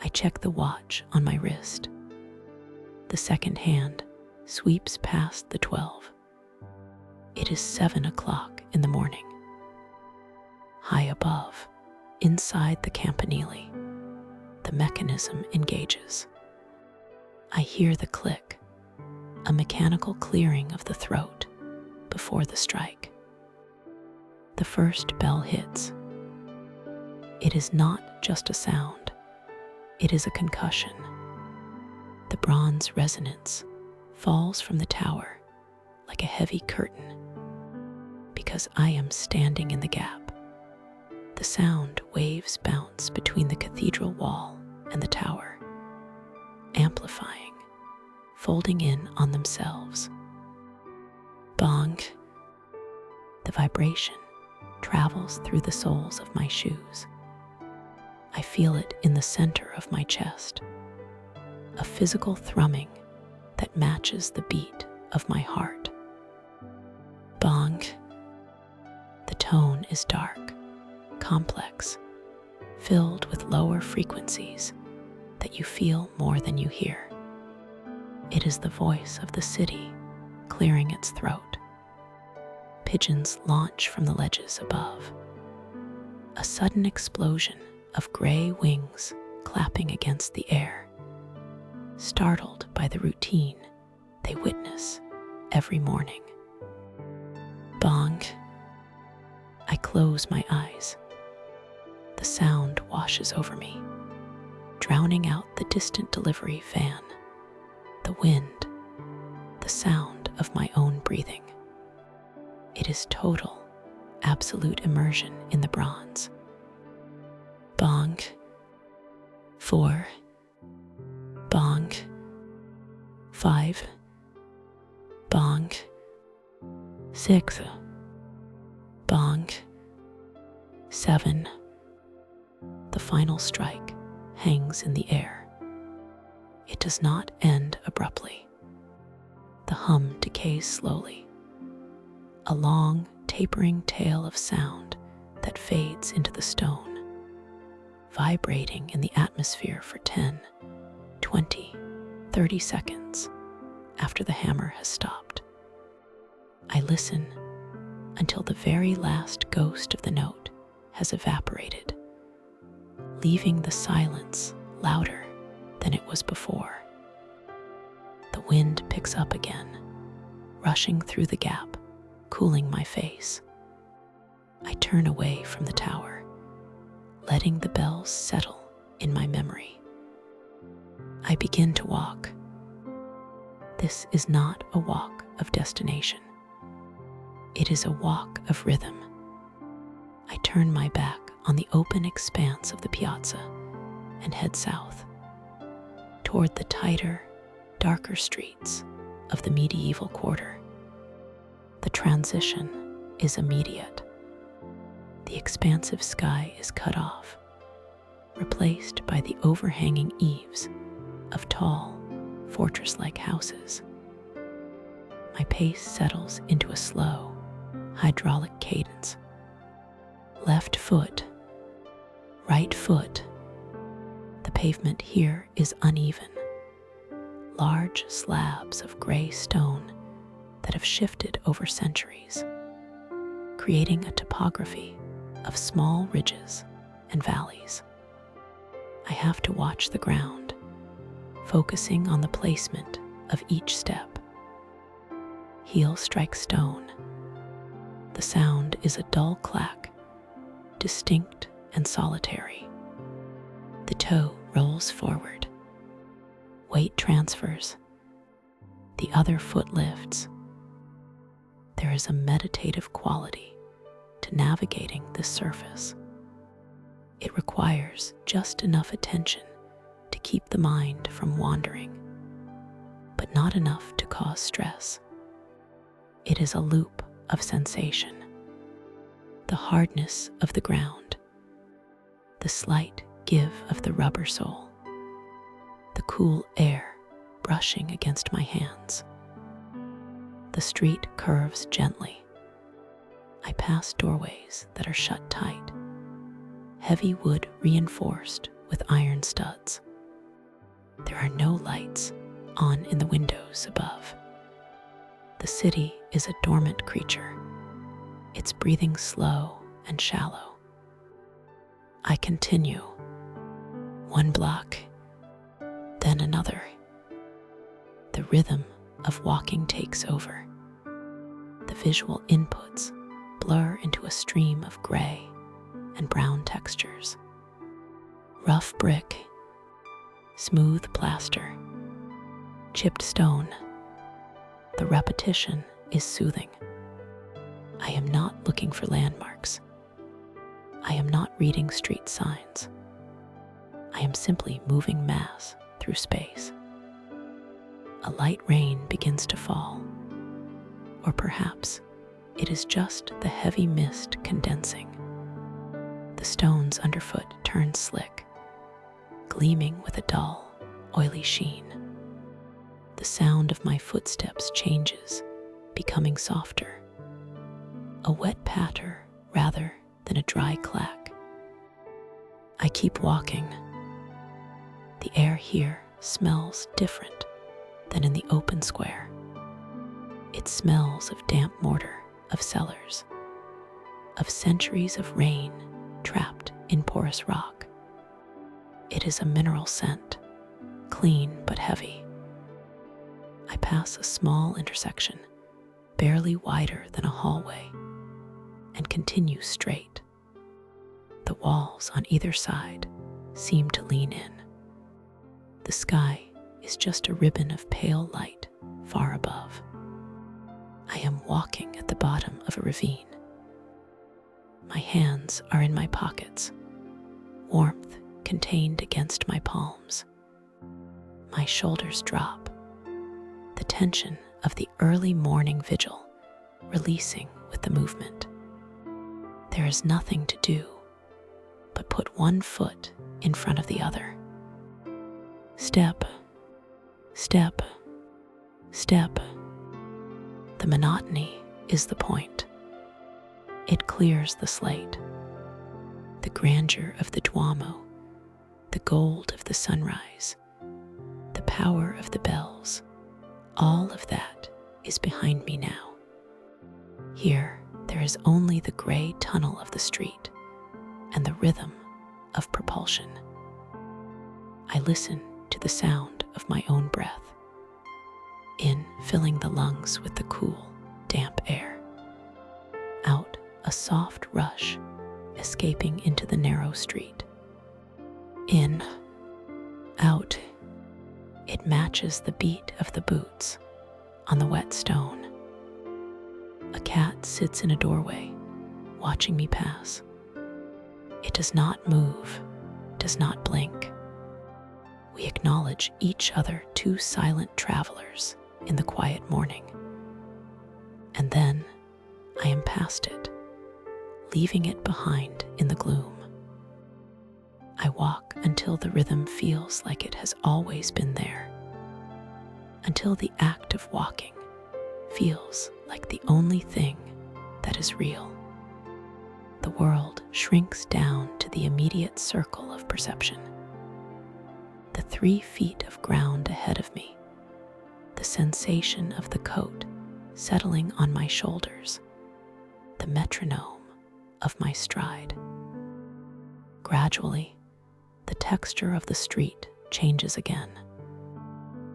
I check the watch on my wrist. The second hand sweeps past the 12. It is 7 o'clock in the morning. High above, inside the campanile, the mechanism engages. I hear the click, a mechanical clearing of the throat before the strike. The first bell hits. It is not just a sound, it is a concussion. The bronze resonance falls from the tower like a heavy curtain. Because I am standing in the gap, the sound waves bounce between the cathedral wall and the tower, amplifying, folding in on themselves. Bong! The vibration travels through the soles of my shoes. I feel it in the center of my chest, a physical thrumming that matches the beat of my heart. is dark, complex, filled with lower frequencies that you feel more than you hear. It is the voice of the city clearing its throat. Pigeons launch from the ledges above. A sudden explosion of gray wings clapping against the air. Startled by the routine they witness every morning. Bong. I close my eyes. The sound washes over me, drowning out the distant delivery van, the wind, the sound of my own breathing. It is total, absolute immersion in the bronze. Bong. 4. Bong. 5. Bong. 6. Bong. 7. The final strike hangs in the air. It does not end abruptly. The hum decays slowly. A long, tapering tail of sound that fades into the stone, vibrating in the atmosphere for 10, 20, 30 seconds after the hammer has stopped. I listen until the very last ghost of the note has evaporated, leaving the silence louder than it was before. The wind picks up again, rushing through the gap, cooling my face. I turn away from the tower, letting the bells settle in my memory. I begin to walk. This is not a walk of destination. It is a walk of rhythm. I turn my back on the open expanse of the piazza and head south, toward the tighter, darker streets of the medieval quarter. The transition is immediate. The expansive sky is cut off, replaced by the overhanging eaves of tall, fortress-like houses. My pace settles into a slow, hydraulic cadence. Left foot, right foot. The pavement here is uneven. Large slabs of gray stone that have shifted over centuries, creating a topography of small ridges and valleys. I have to watch the ground, focusing on the placement of each step. Heel strike stone. The sound is a dull clack, distinct and solitary. The toe rolls forward. Weight transfers. The other foot lifts. There is a meditative quality to navigating this surface. It requires just enough attention to keep the mind from wandering, but not enough to cause stress. It is a loop of sensation. The hardness of the ground, the slight give of the rubber sole, the cool air brushing against my hands. The street curves gently. I pass doorways that are shut tight, heavy wood reinforced with iron studs. There are no lights on in the windows above. The city is a dormant creature, its breathing slow and shallow. I continue. One block, then another. The rhythm of walking takes over. The visual inputs blur into a stream of gray and brown textures. Rough brick, smooth plaster, chipped stone. The repetition is soothing. I am not looking for landmarks. I am not reading street signs. I am simply moving mass through space. A light rain begins to fall, or perhaps it is just the heavy mist condensing. The stones underfoot turn slick, gleaming with a dull, oily sheen. The sound of my footsteps changes, becoming softer. A wet patter rather than a dry clack. I keep walking. The air here smells different than in the open square. It smells of damp mortar, of cellars, of centuries of rain trapped in porous rock. It is a mineral scent, clean but heavy. I pass a small intersection, barely wider than a hallway, and continue straight. The walls on either side seem to lean in. The sky is just a ribbon of pale light far above. I am walking at the bottom of a ravine. My hands are in my pockets, warmth contained against my palms. My shoulders drop, the tension of the early morning vigil releasing with the movement. There is nothing to do but put one foot in front of the other. Step, step, step. The monotony is the point. It clears the slate. The grandeur of the Duomo, the gold of the sunrise, the power of the bells, all of that is behind me now. Here, there is only the gray tunnel of the street and the rhythm of propulsion. I listen to the sound of my own breath, in filling the lungs with the cool, damp air. Out, a soft rush, escaping into the narrow street. In, out, it matches the beat of the boots on the wet stone. A cat sits in a doorway, watching me pass. It does not move, does not blink. We acknowledge each other, two silent travelers in the quiet morning. And then I am past it, leaving it behind in the gloom. I walk until the rhythm feels like it has always been there, until the act of walking feels like the only thing that is real. The world shrinks down to the immediate circle of perception. The 3 feet of ground ahead of me, the sensation of the coat settling on my shoulders, the metronome of my stride. Gradually, the texture of the street changes again.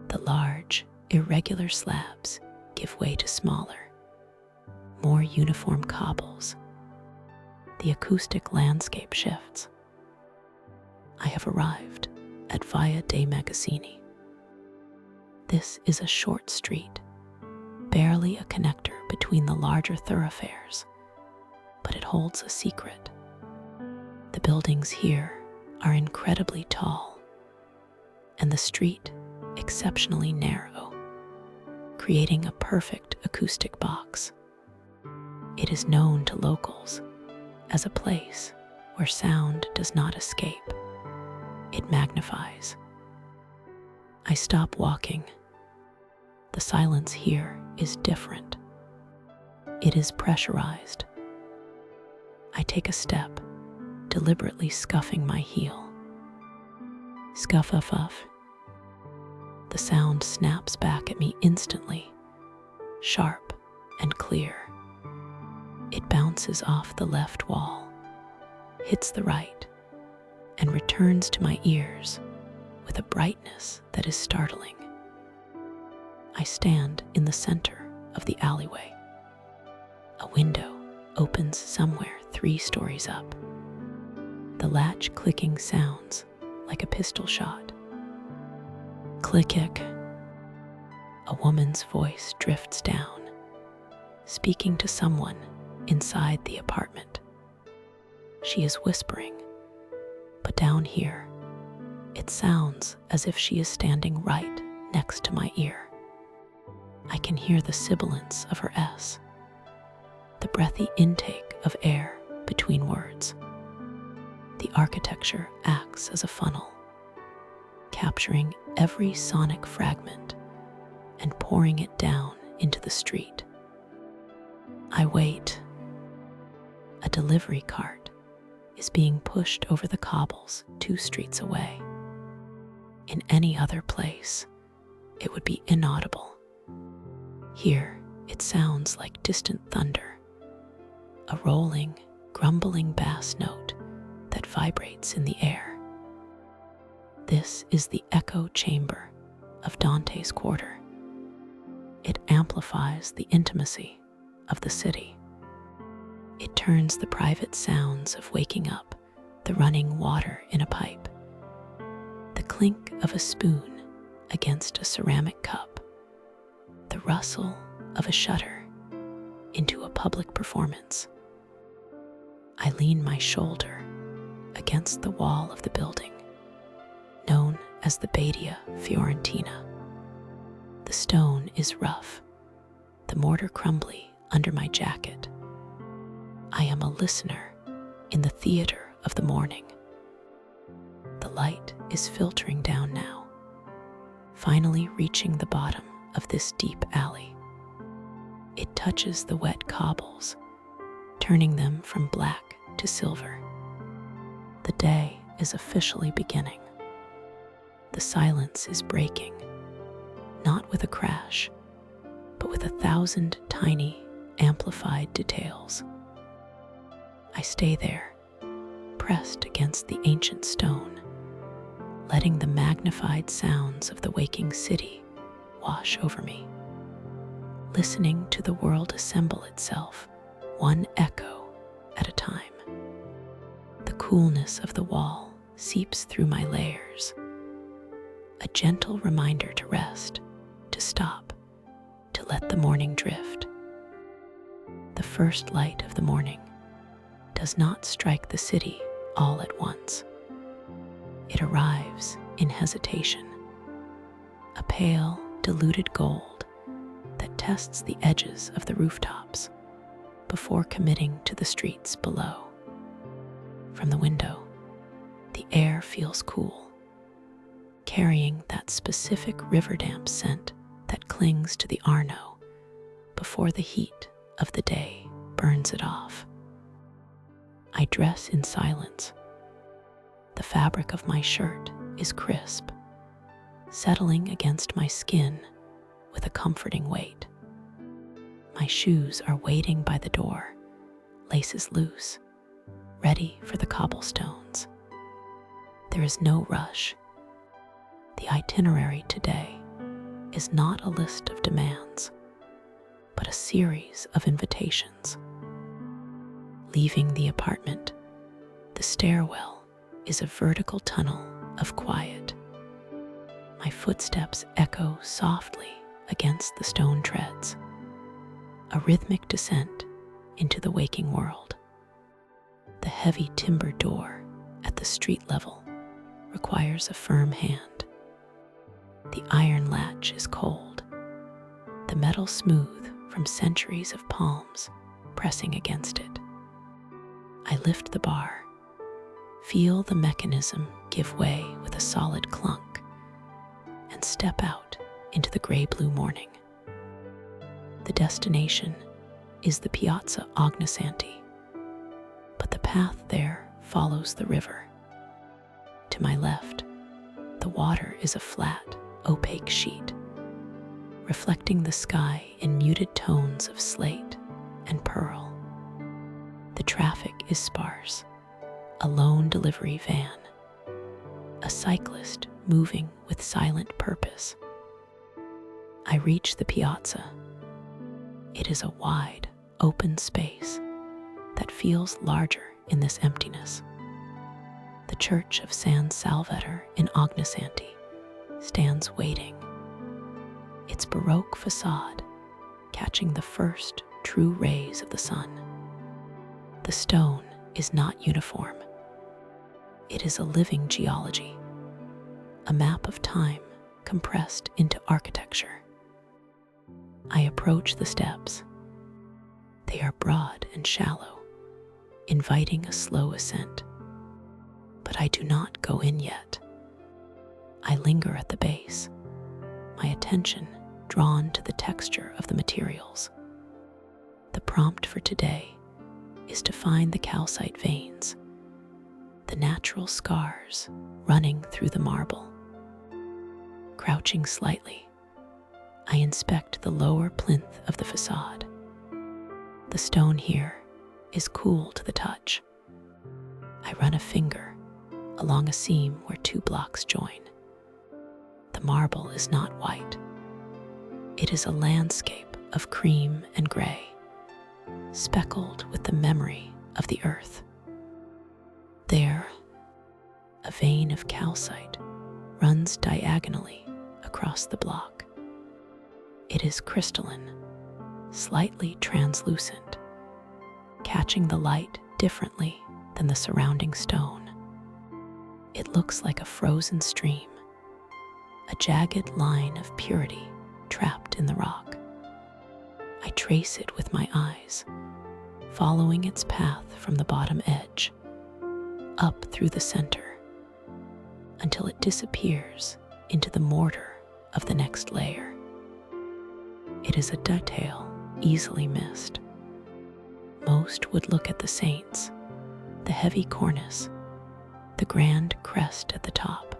The large, irregular slabs give way to smaller, more uniform cobbles. The acoustic landscape shifts. I have arrived at Via dei Magazzini. This is a short street, barely a connector between the larger thoroughfares, but it holds a secret. The buildings here are incredibly tall, and the street exceptionally narrow, creating a perfect acoustic box. It is known to locals as a place where sound does not escape. It magnifies. I stop walking. The silence here is different. It is pressurized. I take a step, deliberately scuffing my heel. Scuff-uff-uff. The sound snaps back at me instantly, sharp and clear. It bounces off the left wall, hits the right, and returns to my ears with a brightness that is startling. I stand in the center of the alleyway. A window opens somewhere 3 stories up. The latch clicking sounds like a pistol shot. Click-ick. A woman's voice drifts down, speaking to someone inside the apartment. She is whispering, but down here, it sounds as if she is standing right next to my ear. I can hear the sibilance of her S, the breathy intake of air between words. The architecture acts as a funnel, capturing every sonic fragment and pouring it down into the street. I wait. A delivery cart is being pushed over the cobbles 2 streets away. In any other place, it would be inaudible. Here, it sounds like distant thunder, a rolling, grumbling bass note that vibrates in the air. This is the echo chamber of Dante's Quarter. It amplifies the intimacy of the city. It turns the private sounds of waking up, the running water in a pipe, the clink of a spoon against a ceramic cup, the rustle of a shutter into a public performance. I lean my shoulder against the wall of the building, known as the Badia Fiorentina. The stone is rough, the mortar crumbly under my jacket. I am a listener in the theater of the morning. The light is filtering down now, finally reaching the bottom of this deep alley. It touches the wet cobbles, turning them from black to silver. The day is officially beginning. The silence is breaking, not with a crash, but with 1,000 tiny, amplified details. I stay there, pressed against the ancient stone, letting the magnified sounds of the waking city wash over me, listening to the world assemble itself, one echo at a time. The coolness of the wall seeps through my layers, a gentle reminder to rest, to stop, to let the morning drift. The first light of the morning does not strike the city all at once. It arrives in hesitation, a pale, diluted gold that tests the edges of the rooftops before committing to the streets below. From the window, the air feels cool, carrying that specific river damp scent that clings to the Arno before the heat of the day burns it off. I dress in silence. The fabric of my shirt is crisp, settling against my skin with a comforting weight. My shoes are waiting by the door, laces loose, ready for the cobblestones. There is no rush. The itinerary today is not a list of demands, but a series of invitations. Leaving the apartment, the stairwell is a vertical tunnel of quiet. My footsteps echo softly against the stone treads, a rhythmic descent into the waking world. The heavy timber door at the street level requires a firm hand. The iron latch is cold, the metal smooth from centuries of palms pressing against it. I lift the bar, feel the mechanism give way with a solid clunk, and step out into the gray-blue morning. The destination is the Piazza Ognissanti, but the path there follows the river. To my left, the water is a flat, opaque sheet, reflecting the sky in muted tones of slate and pearl. The traffic is sparse, a lone delivery van, a cyclist moving with silent purpose. I reach the piazza. It is a wide, open space that feels larger in this emptiness. The church of San Salvatore in Ognissanti stands waiting, its Baroque facade catching the first true rays of the sun. The stone is not uniform. It is a living geology, a map of time compressed into architecture. I approach the steps. They are broad and shallow, inviting a slow ascent. But I do not go in yet. I linger at the base, my attention drawn to the texture of the materials. The prompt for today is to find the calcite veins, the natural scars running through the marble. Crouching slightly, I inspect the lower plinth of the facade. The stone here is cool to the touch. I run a finger along a seam where two blocks join. The marble is not white. It is a landscape of cream and gray, speckled with the memory of the earth. There, a vein of calcite runs diagonally across the block. It is crystalline, slightly translucent, catching the light differently than the surrounding stone. It looks like a frozen stream, a jagged line of purity trapped in the rock. I trace it with my eyes, following its path from the bottom edge, up through the center, until it disappears into the mortar of the next layer. It is a detail easily missed. Most would look at the saints, the heavy cornice, the grand crest at the top.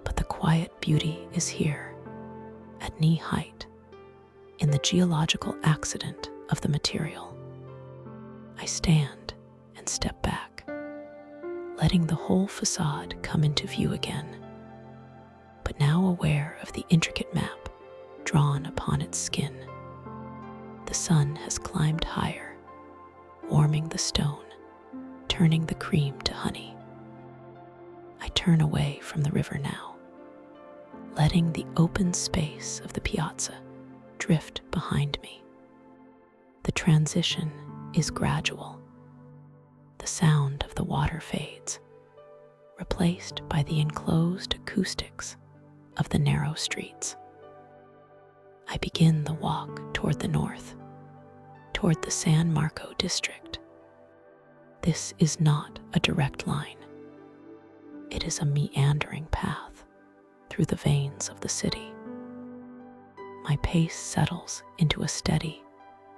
But the quiet beauty is here, at knee height, in the geological accident of the material. I stand and step back, letting the whole facade come into view again, but now aware of the intricate map drawn upon its skin. The sun has climbed higher, warming the stone, turning the cream to honey. I turn away from the river now, letting the open space of the piazza drift behind me. The transition is gradual. The sound of the water fades, replaced by the enclosed acoustics of the narrow streets. I begin the walk toward the north, toward the San Marco district. This is not a direct line. It is a meandering path through the veins of the city. My pace settles into a steady,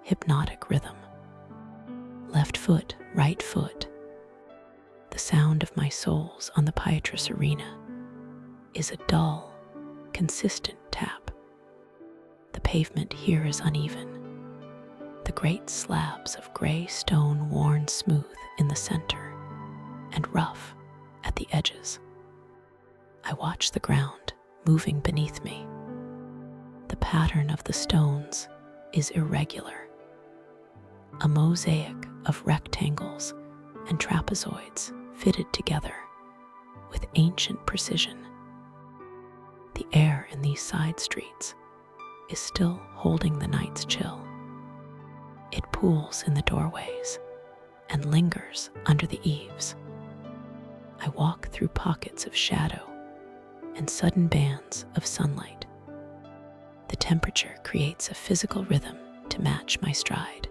hypnotic rhythm. Left foot, right foot. The sound of my soles on the Pietrus arena is a dull, consistent tap. The pavement here is uneven. The great slabs of gray stone worn smooth in the center and rough at the edges. I watch the ground moving beneath me. The pattern of the stones is irregular, a mosaic of rectangles and trapezoids fitted together with ancient precision. The air in these side streets is still holding the night's chill. It pools in the doorways and lingers under the eaves. I walk through pockets of shadow and sudden bands of sunlight. The temperature creates a physical rhythm to match my stride.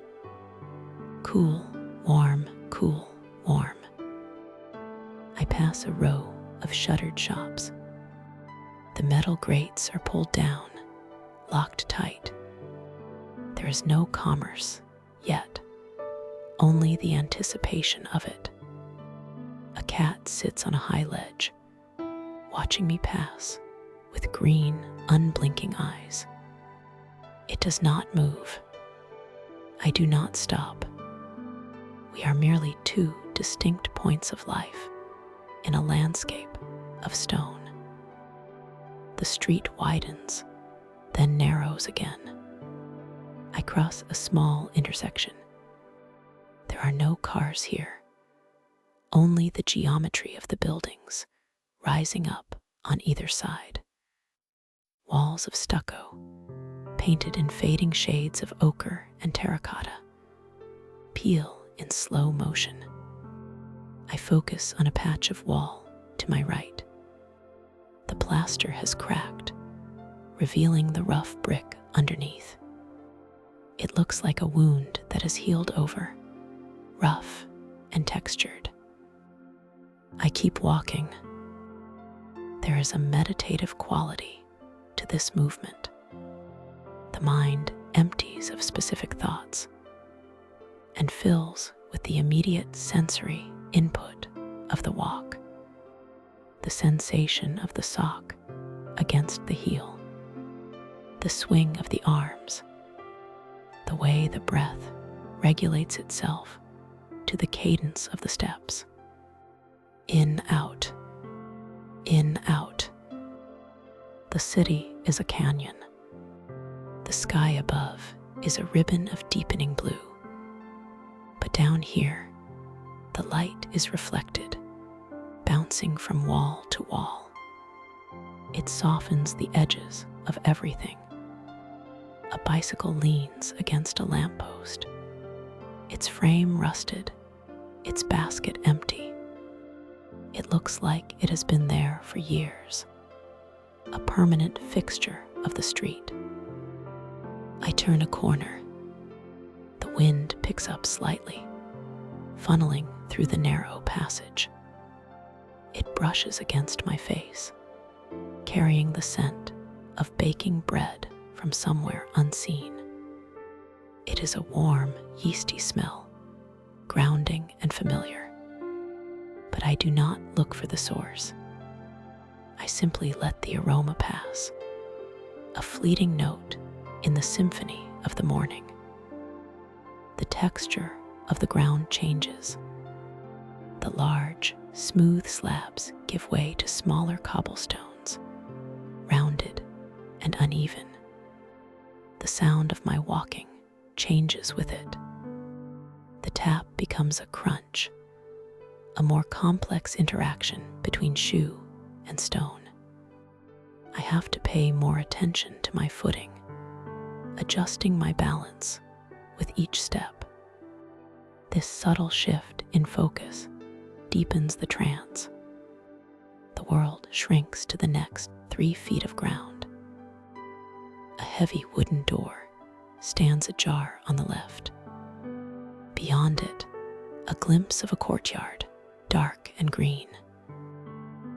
Cool, warm, cool, warm. I pass a row of shuttered shops. The metal grates are pulled down, locked tight. There is no commerce yet, only the anticipation of it. A cat sits on a high ledge, watching me pass with green, unblinking eyes. It does not move. I do not stop. We are merely two distinct points of life in a landscape of stone. The street widens, then narrows again. I cross a small intersection. There are no cars here, only the geometry of the buildings rising up on either side. Walls of stucco, painted in fading shades of ochre and terracotta, peel in slow motion. I focus on a patch of wall to my right. The plaster has cracked, revealing the rough brick underneath. It looks like a wound that has healed over, rough and textured. I keep walking. There is a meditative quality to this movement. The mind empties of specific thoughts and fills with the immediate sensory input of the walk, the sensation of the sock against the heel, the swing of the arms, the way the breath regulates itself to the cadence of the steps. In, out, in, out. The city is a canyon. The sky above is a ribbon of deepening blue. But down here, the light is reflected, bouncing from wall to wall. It softens the edges of everything. A bicycle leans against a lamppost, its frame rusted, its basket empty. It looks like it has been there for years, a permanent fixture of the street. I turn a corner. The wind picks up slightly, funneling through the narrow passage. It brushes against my face, carrying the scent of baking bread from somewhere unseen. It is a warm, yeasty smell, grounding and familiar. But I do not look for the source. I simply let the aroma pass, a fleeting note in the symphony of the morning. The texture of the ground changes. The large, smooth slabs give way to smaller cobblestones, rounded and uneven. The sound of my walking changes with it. The tap becomes a crunch, a more complex interaction between shoe and stone. I have to pay more attention to my footing, adjusting my balance with each step. This subtle shift in focus deepens the trance. The world shrinks to the next 3 feet of ground. A heavy wooden door stands ajar on the left. Beyond it, a glimpse of a courtyard, dark and green.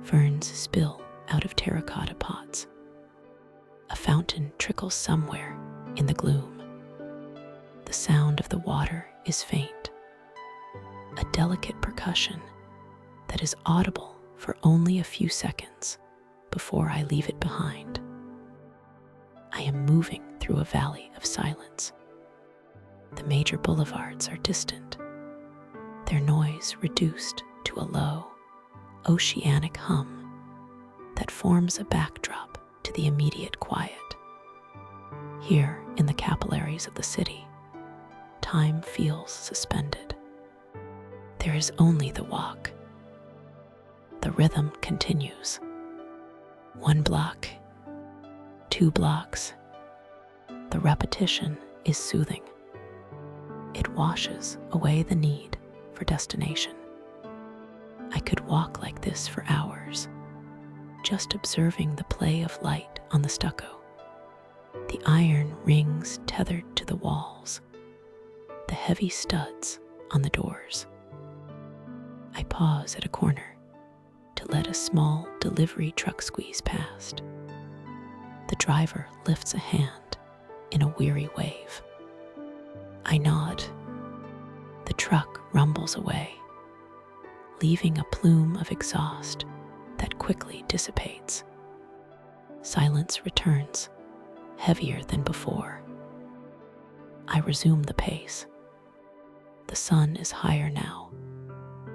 Ferns spill out of terracotta pots. A fountain trickles somewhere in the gloom. The sound of the water is faint, a delicate percussion that is audible for only a few seconds before I leave it behind. I am moving through a valley of silence. The major boulevards are distant, their noise reduced to a low, oceanic hum that forms a backdrop to the immediate quiet. Here, in the capillaries of the city, time feels suspended. There is only the walk. The rhythm continues. 1 block, 2 blocks. The repetition is soothing. It washes away the need for destination. I could walk like this for hours, just observing the play of light on the stucco, the iron rings tethered to the walls, the heavy studs on the doors. I pause at a corner to let a small delivery truck squeeze past. The driver lifts a hand in a weary wave. I nod. The truck rumbles away, leaving a plume of exhaust that quickly dissipates. Silence returns, heavier than before. I resume the pace. The sun is higher now,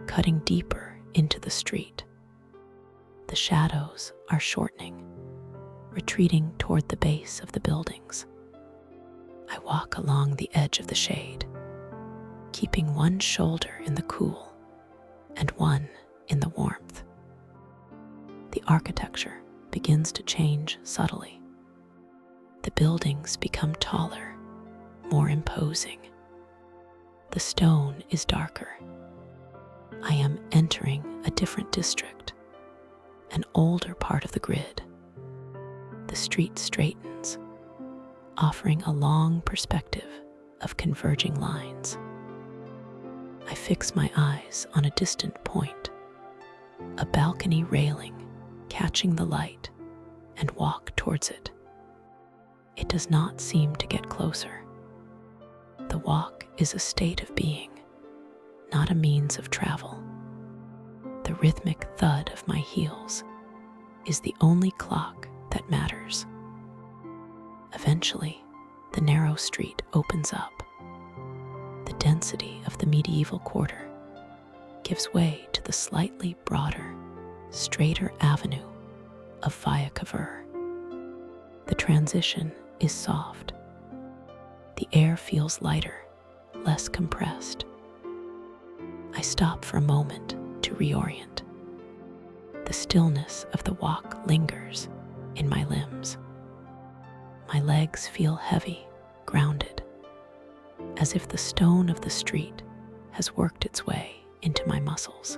cutting deeper into the street. The shadows are shortening, retreating toward the base of the buildings. I walk along the edge of the shade, keeping one shoulder in the cool and one in the warmth. The architecture begins to change subtly. The buildings become taller, more imposing. The stone is darker. I am entering a different district, an older part of the grid. The street straightens, offering a long perspective of converging lines. I fix my eyes on a distant point, a balcony railing catching the light, and walk towards it. It does not seem to get closer. The walk is a state of being, not a means of travel. The rhythmic thud of my heels is the only clock that matters. Eventually, the narrow street opens up. The density of the medieval quarter gives way to the slightly broader, straighter avenue of Via Cavour. The transition is soft. The air feels lighter, less compressed. I stop for a moment to reorient. The stillness of the walk lingers in my limbs. My legs feel heavy, grounded, as if the stone of the street has worked its way into my muscles.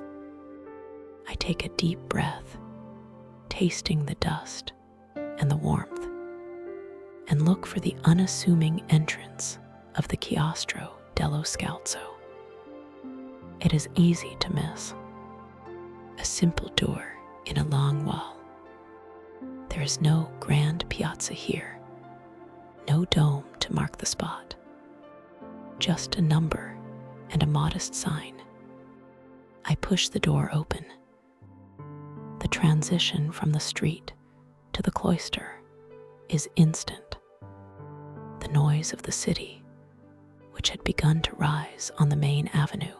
I take a deep breath, tasting the dust and the warmth, and look for the unassuming entrance of the Chiostro dello Scalzo. It is easy to miss. A simple door in a long wall. There is no grand piazza here, no dome to mark the spot, just a number and a modest sign. I push the door open. The transition from the street to the cloister is instant. The noise of the city, which had begun to rise on the main avenue,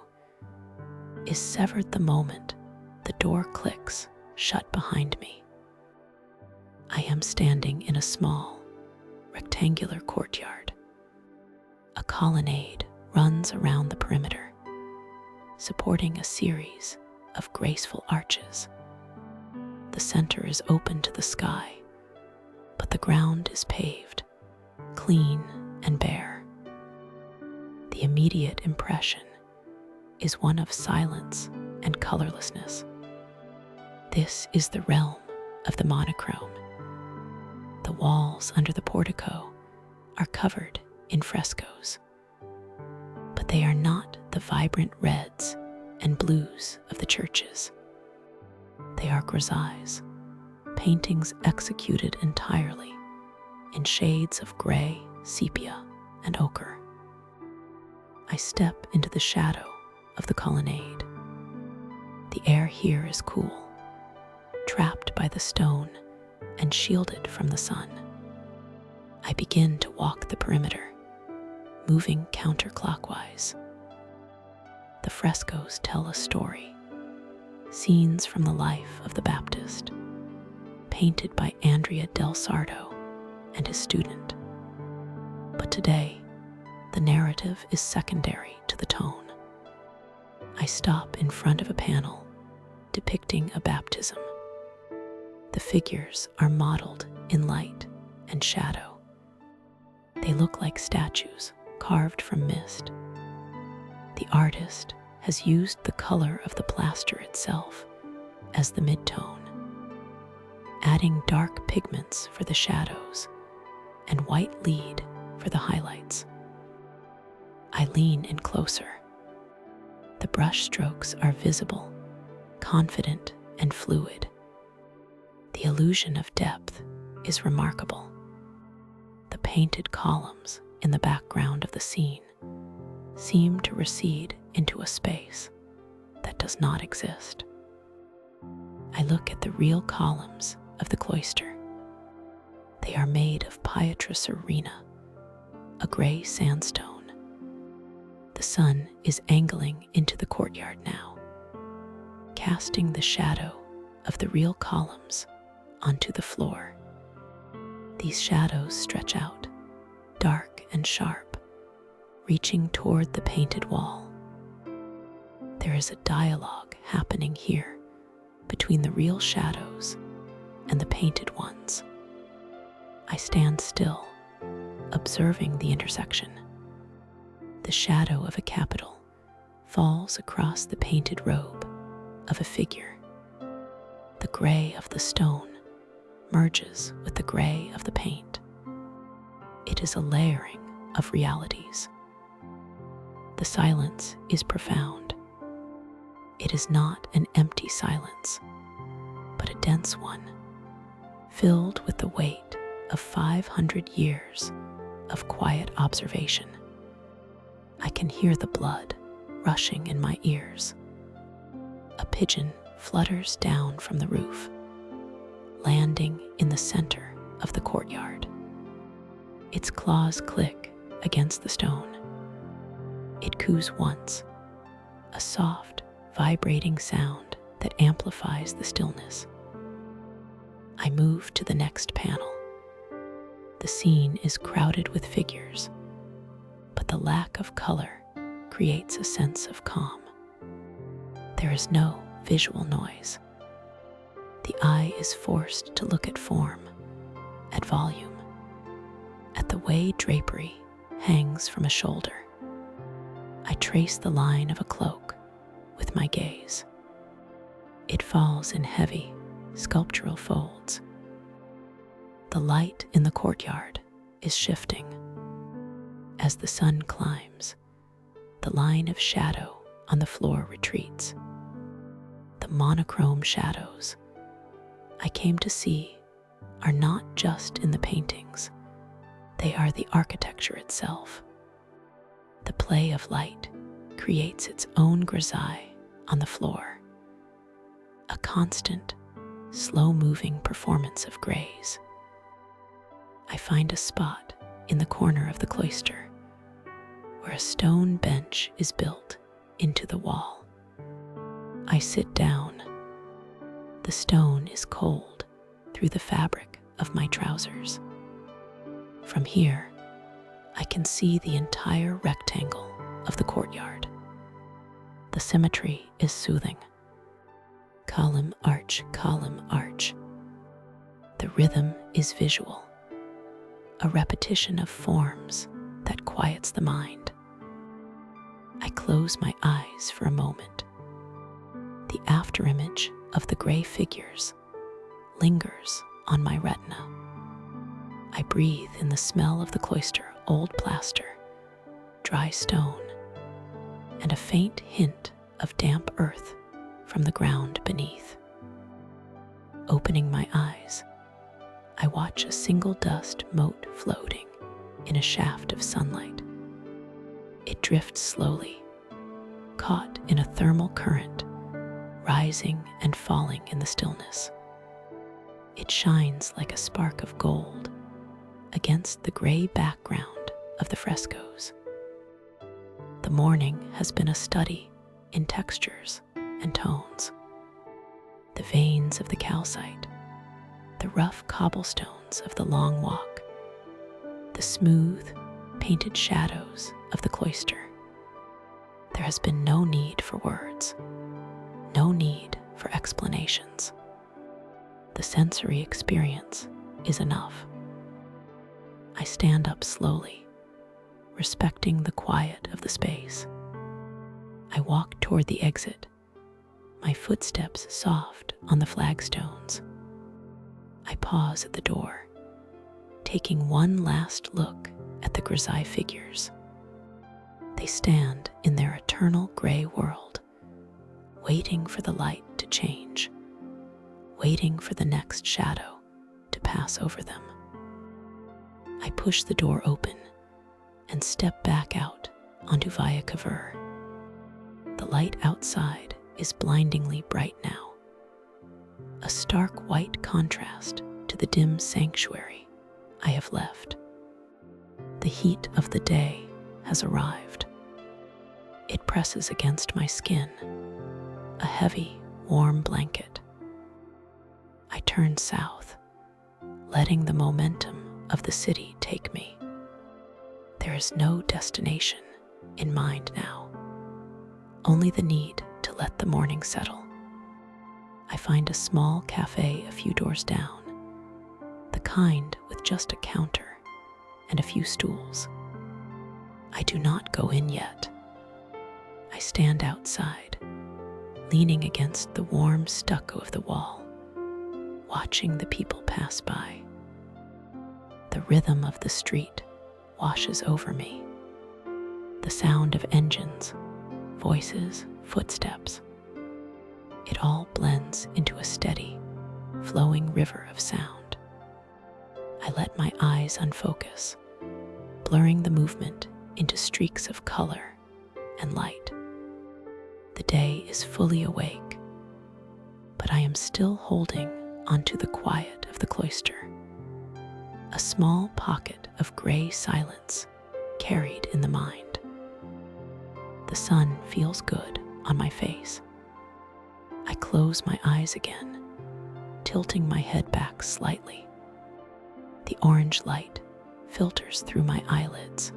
is severed the moment the door clicks shut behind me. I am standing in a small, rectangular courtyard. A colonnade runs around the perimeter, supporting a series of graceful arches. The center is open to the sky, but the ground is paved, clean and bare. The immediate impression is one of silence and colorlessness. This is the realm of the monochrome. The walls under the portico are covered in frescoes, but they are not the vibrant reds and blues of the churches. They are grisailles, paintings executed entirely in shades of gray, sepia, and ochre. I step into the shadow of the colonnade. The air here is cool, trapped by the stone and shielded from the sun. I begin to walk the perimeter, moving counterclockwise. The frescoes tell a story, scenes from the life of the Baptist, painted by Andrea del Sardo and his student. But today, the narrative is secondary to the tone. I stop in front of a panel depicting a baptism. The figures are modeled in light and shadow. They look like statues carved from mist. The artist has used the color of the plaster itself as the midtone, adding dark pigments for the shadows and white lead for the highlights. I lean in closer. The brush strokes are visible, confident, and fluid. The illusion of depth is remarkable. The painted columns in the background of the scene seem to recede into a space that does not exist. I look at the real columns of the cloister. They are made of pietra serena, a gray sandstone. The sun is angling into the courtyard now, casting the shadow of the real columns onto the floor. These shadows stretch out, dark and sharp, reaching toward the painted wall. There is a dialogue happening here between the real shadows and the painted ones. I stand still, observing the intersection. The shadow of a capital falls across the painted robe of a figure. The gray of the stone merges with the gray of the paint. It is a layering of realities. The silence is profound. It is not an empty silence, but a dense one, filled with the weight of 500 years of quiet observation. I can hear the blood rushing in my ears. A pigeon flutters down from the roof, landing in the center of the courtyard. Its claws click against the stone. It coos once, a soft, vibrating sound that amplifies the stillness. I move to the next panel. The scene is crowded with figures, but the lack of color creates a sense of calm. There is no visual noise. The eye is forced to look at form, at volume, at the way drapery hangs from a shoulder. I trace the line of a cloak with my gaze. It falls in heavy, sculptural folds. The light in the courtyard is shifting. As the sun climbs, the line of shadow on the floor retreats. The monochrome shadows I came to see are not just in the paintings, they are the architecture itself. The play of light creates its own grisaille on the floor, a constant, slow-moving performance of grays. I find a spot in the corner of the cloister where a stone bench is built into the wall. I sit down. The stone is cold through the fabric of my trousers. From here, I can see the entire rectangle of the courtyard. The symmetry is soothing. Column, arch, column, arch. The rhythm is visual, a repetition of forms that quiets the mind. I close my eyes for a moment. The afterimage of the gray figures lingers on my retina. I breathe in the smell of the cloister, old plaster, dry stone, and a faint hint of damp earth from the ground beneath. Opening my eyes, I watch a single dust mote floating in a shaft of sunlight. It drifts slowly, caught in a thermal current, rising and falling in the stillness. It shines like a spark of gold against the gray background of the frescoes. The morning has been a study in textures and tones. The veins of the calcite, the rough cobblestones of the long walk, the smooth, painted shadows of the cloister. There has been no need for words, no need for explanations. The sensory experience is enough. I stand up slowly, respecting the quiet of the space. I walk toward the exit, my footsteps soft on the flagstones. I pause at the door, taking one last look at the grisaille figures. They stand in their eternal gray world, waiting for the light to change, waiting for the next shadow to pass over them. I push the door open and step back out onto Via Cavour. The light outside is blindingly bright now, a stark white contrast to the dim sanctuary I have left. The heat of the day has arrived. It presses against my skin, a heavy, warm blanket. I turn south, letting the momentum of the city take me. There is no destination in mind now, only the need to let the morning settle. I find a small cafe a few doors down, the kind with just a counter and a few stools. I do not go in yet. I stand outside, leaning against the warm stucco of the wall, watching the people pass by. The rhythm of the street washes over me. The sound of engines, voices, footsteps. It all blends into a steady, flowing river of sound. I let my eyes unfocus, blurring the movement into streaks of color and light. day is fully awake, but I am still holding onto the quiet of the cloister, a small pocket of gray silence carried in the mind. The sun feels good on my face. I close my eyes again, tilting my head back slightly. The orange light filters through my eyelids.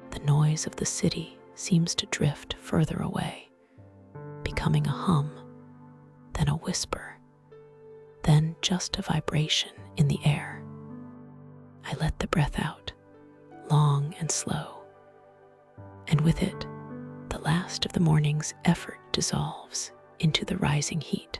The noise of the city seems to drift further away, becoming a hum, then a whisper, then just a vibration in the air. I let the breath out, long and slow, and with it, the last of the morning's effort dissolves into the rising heat.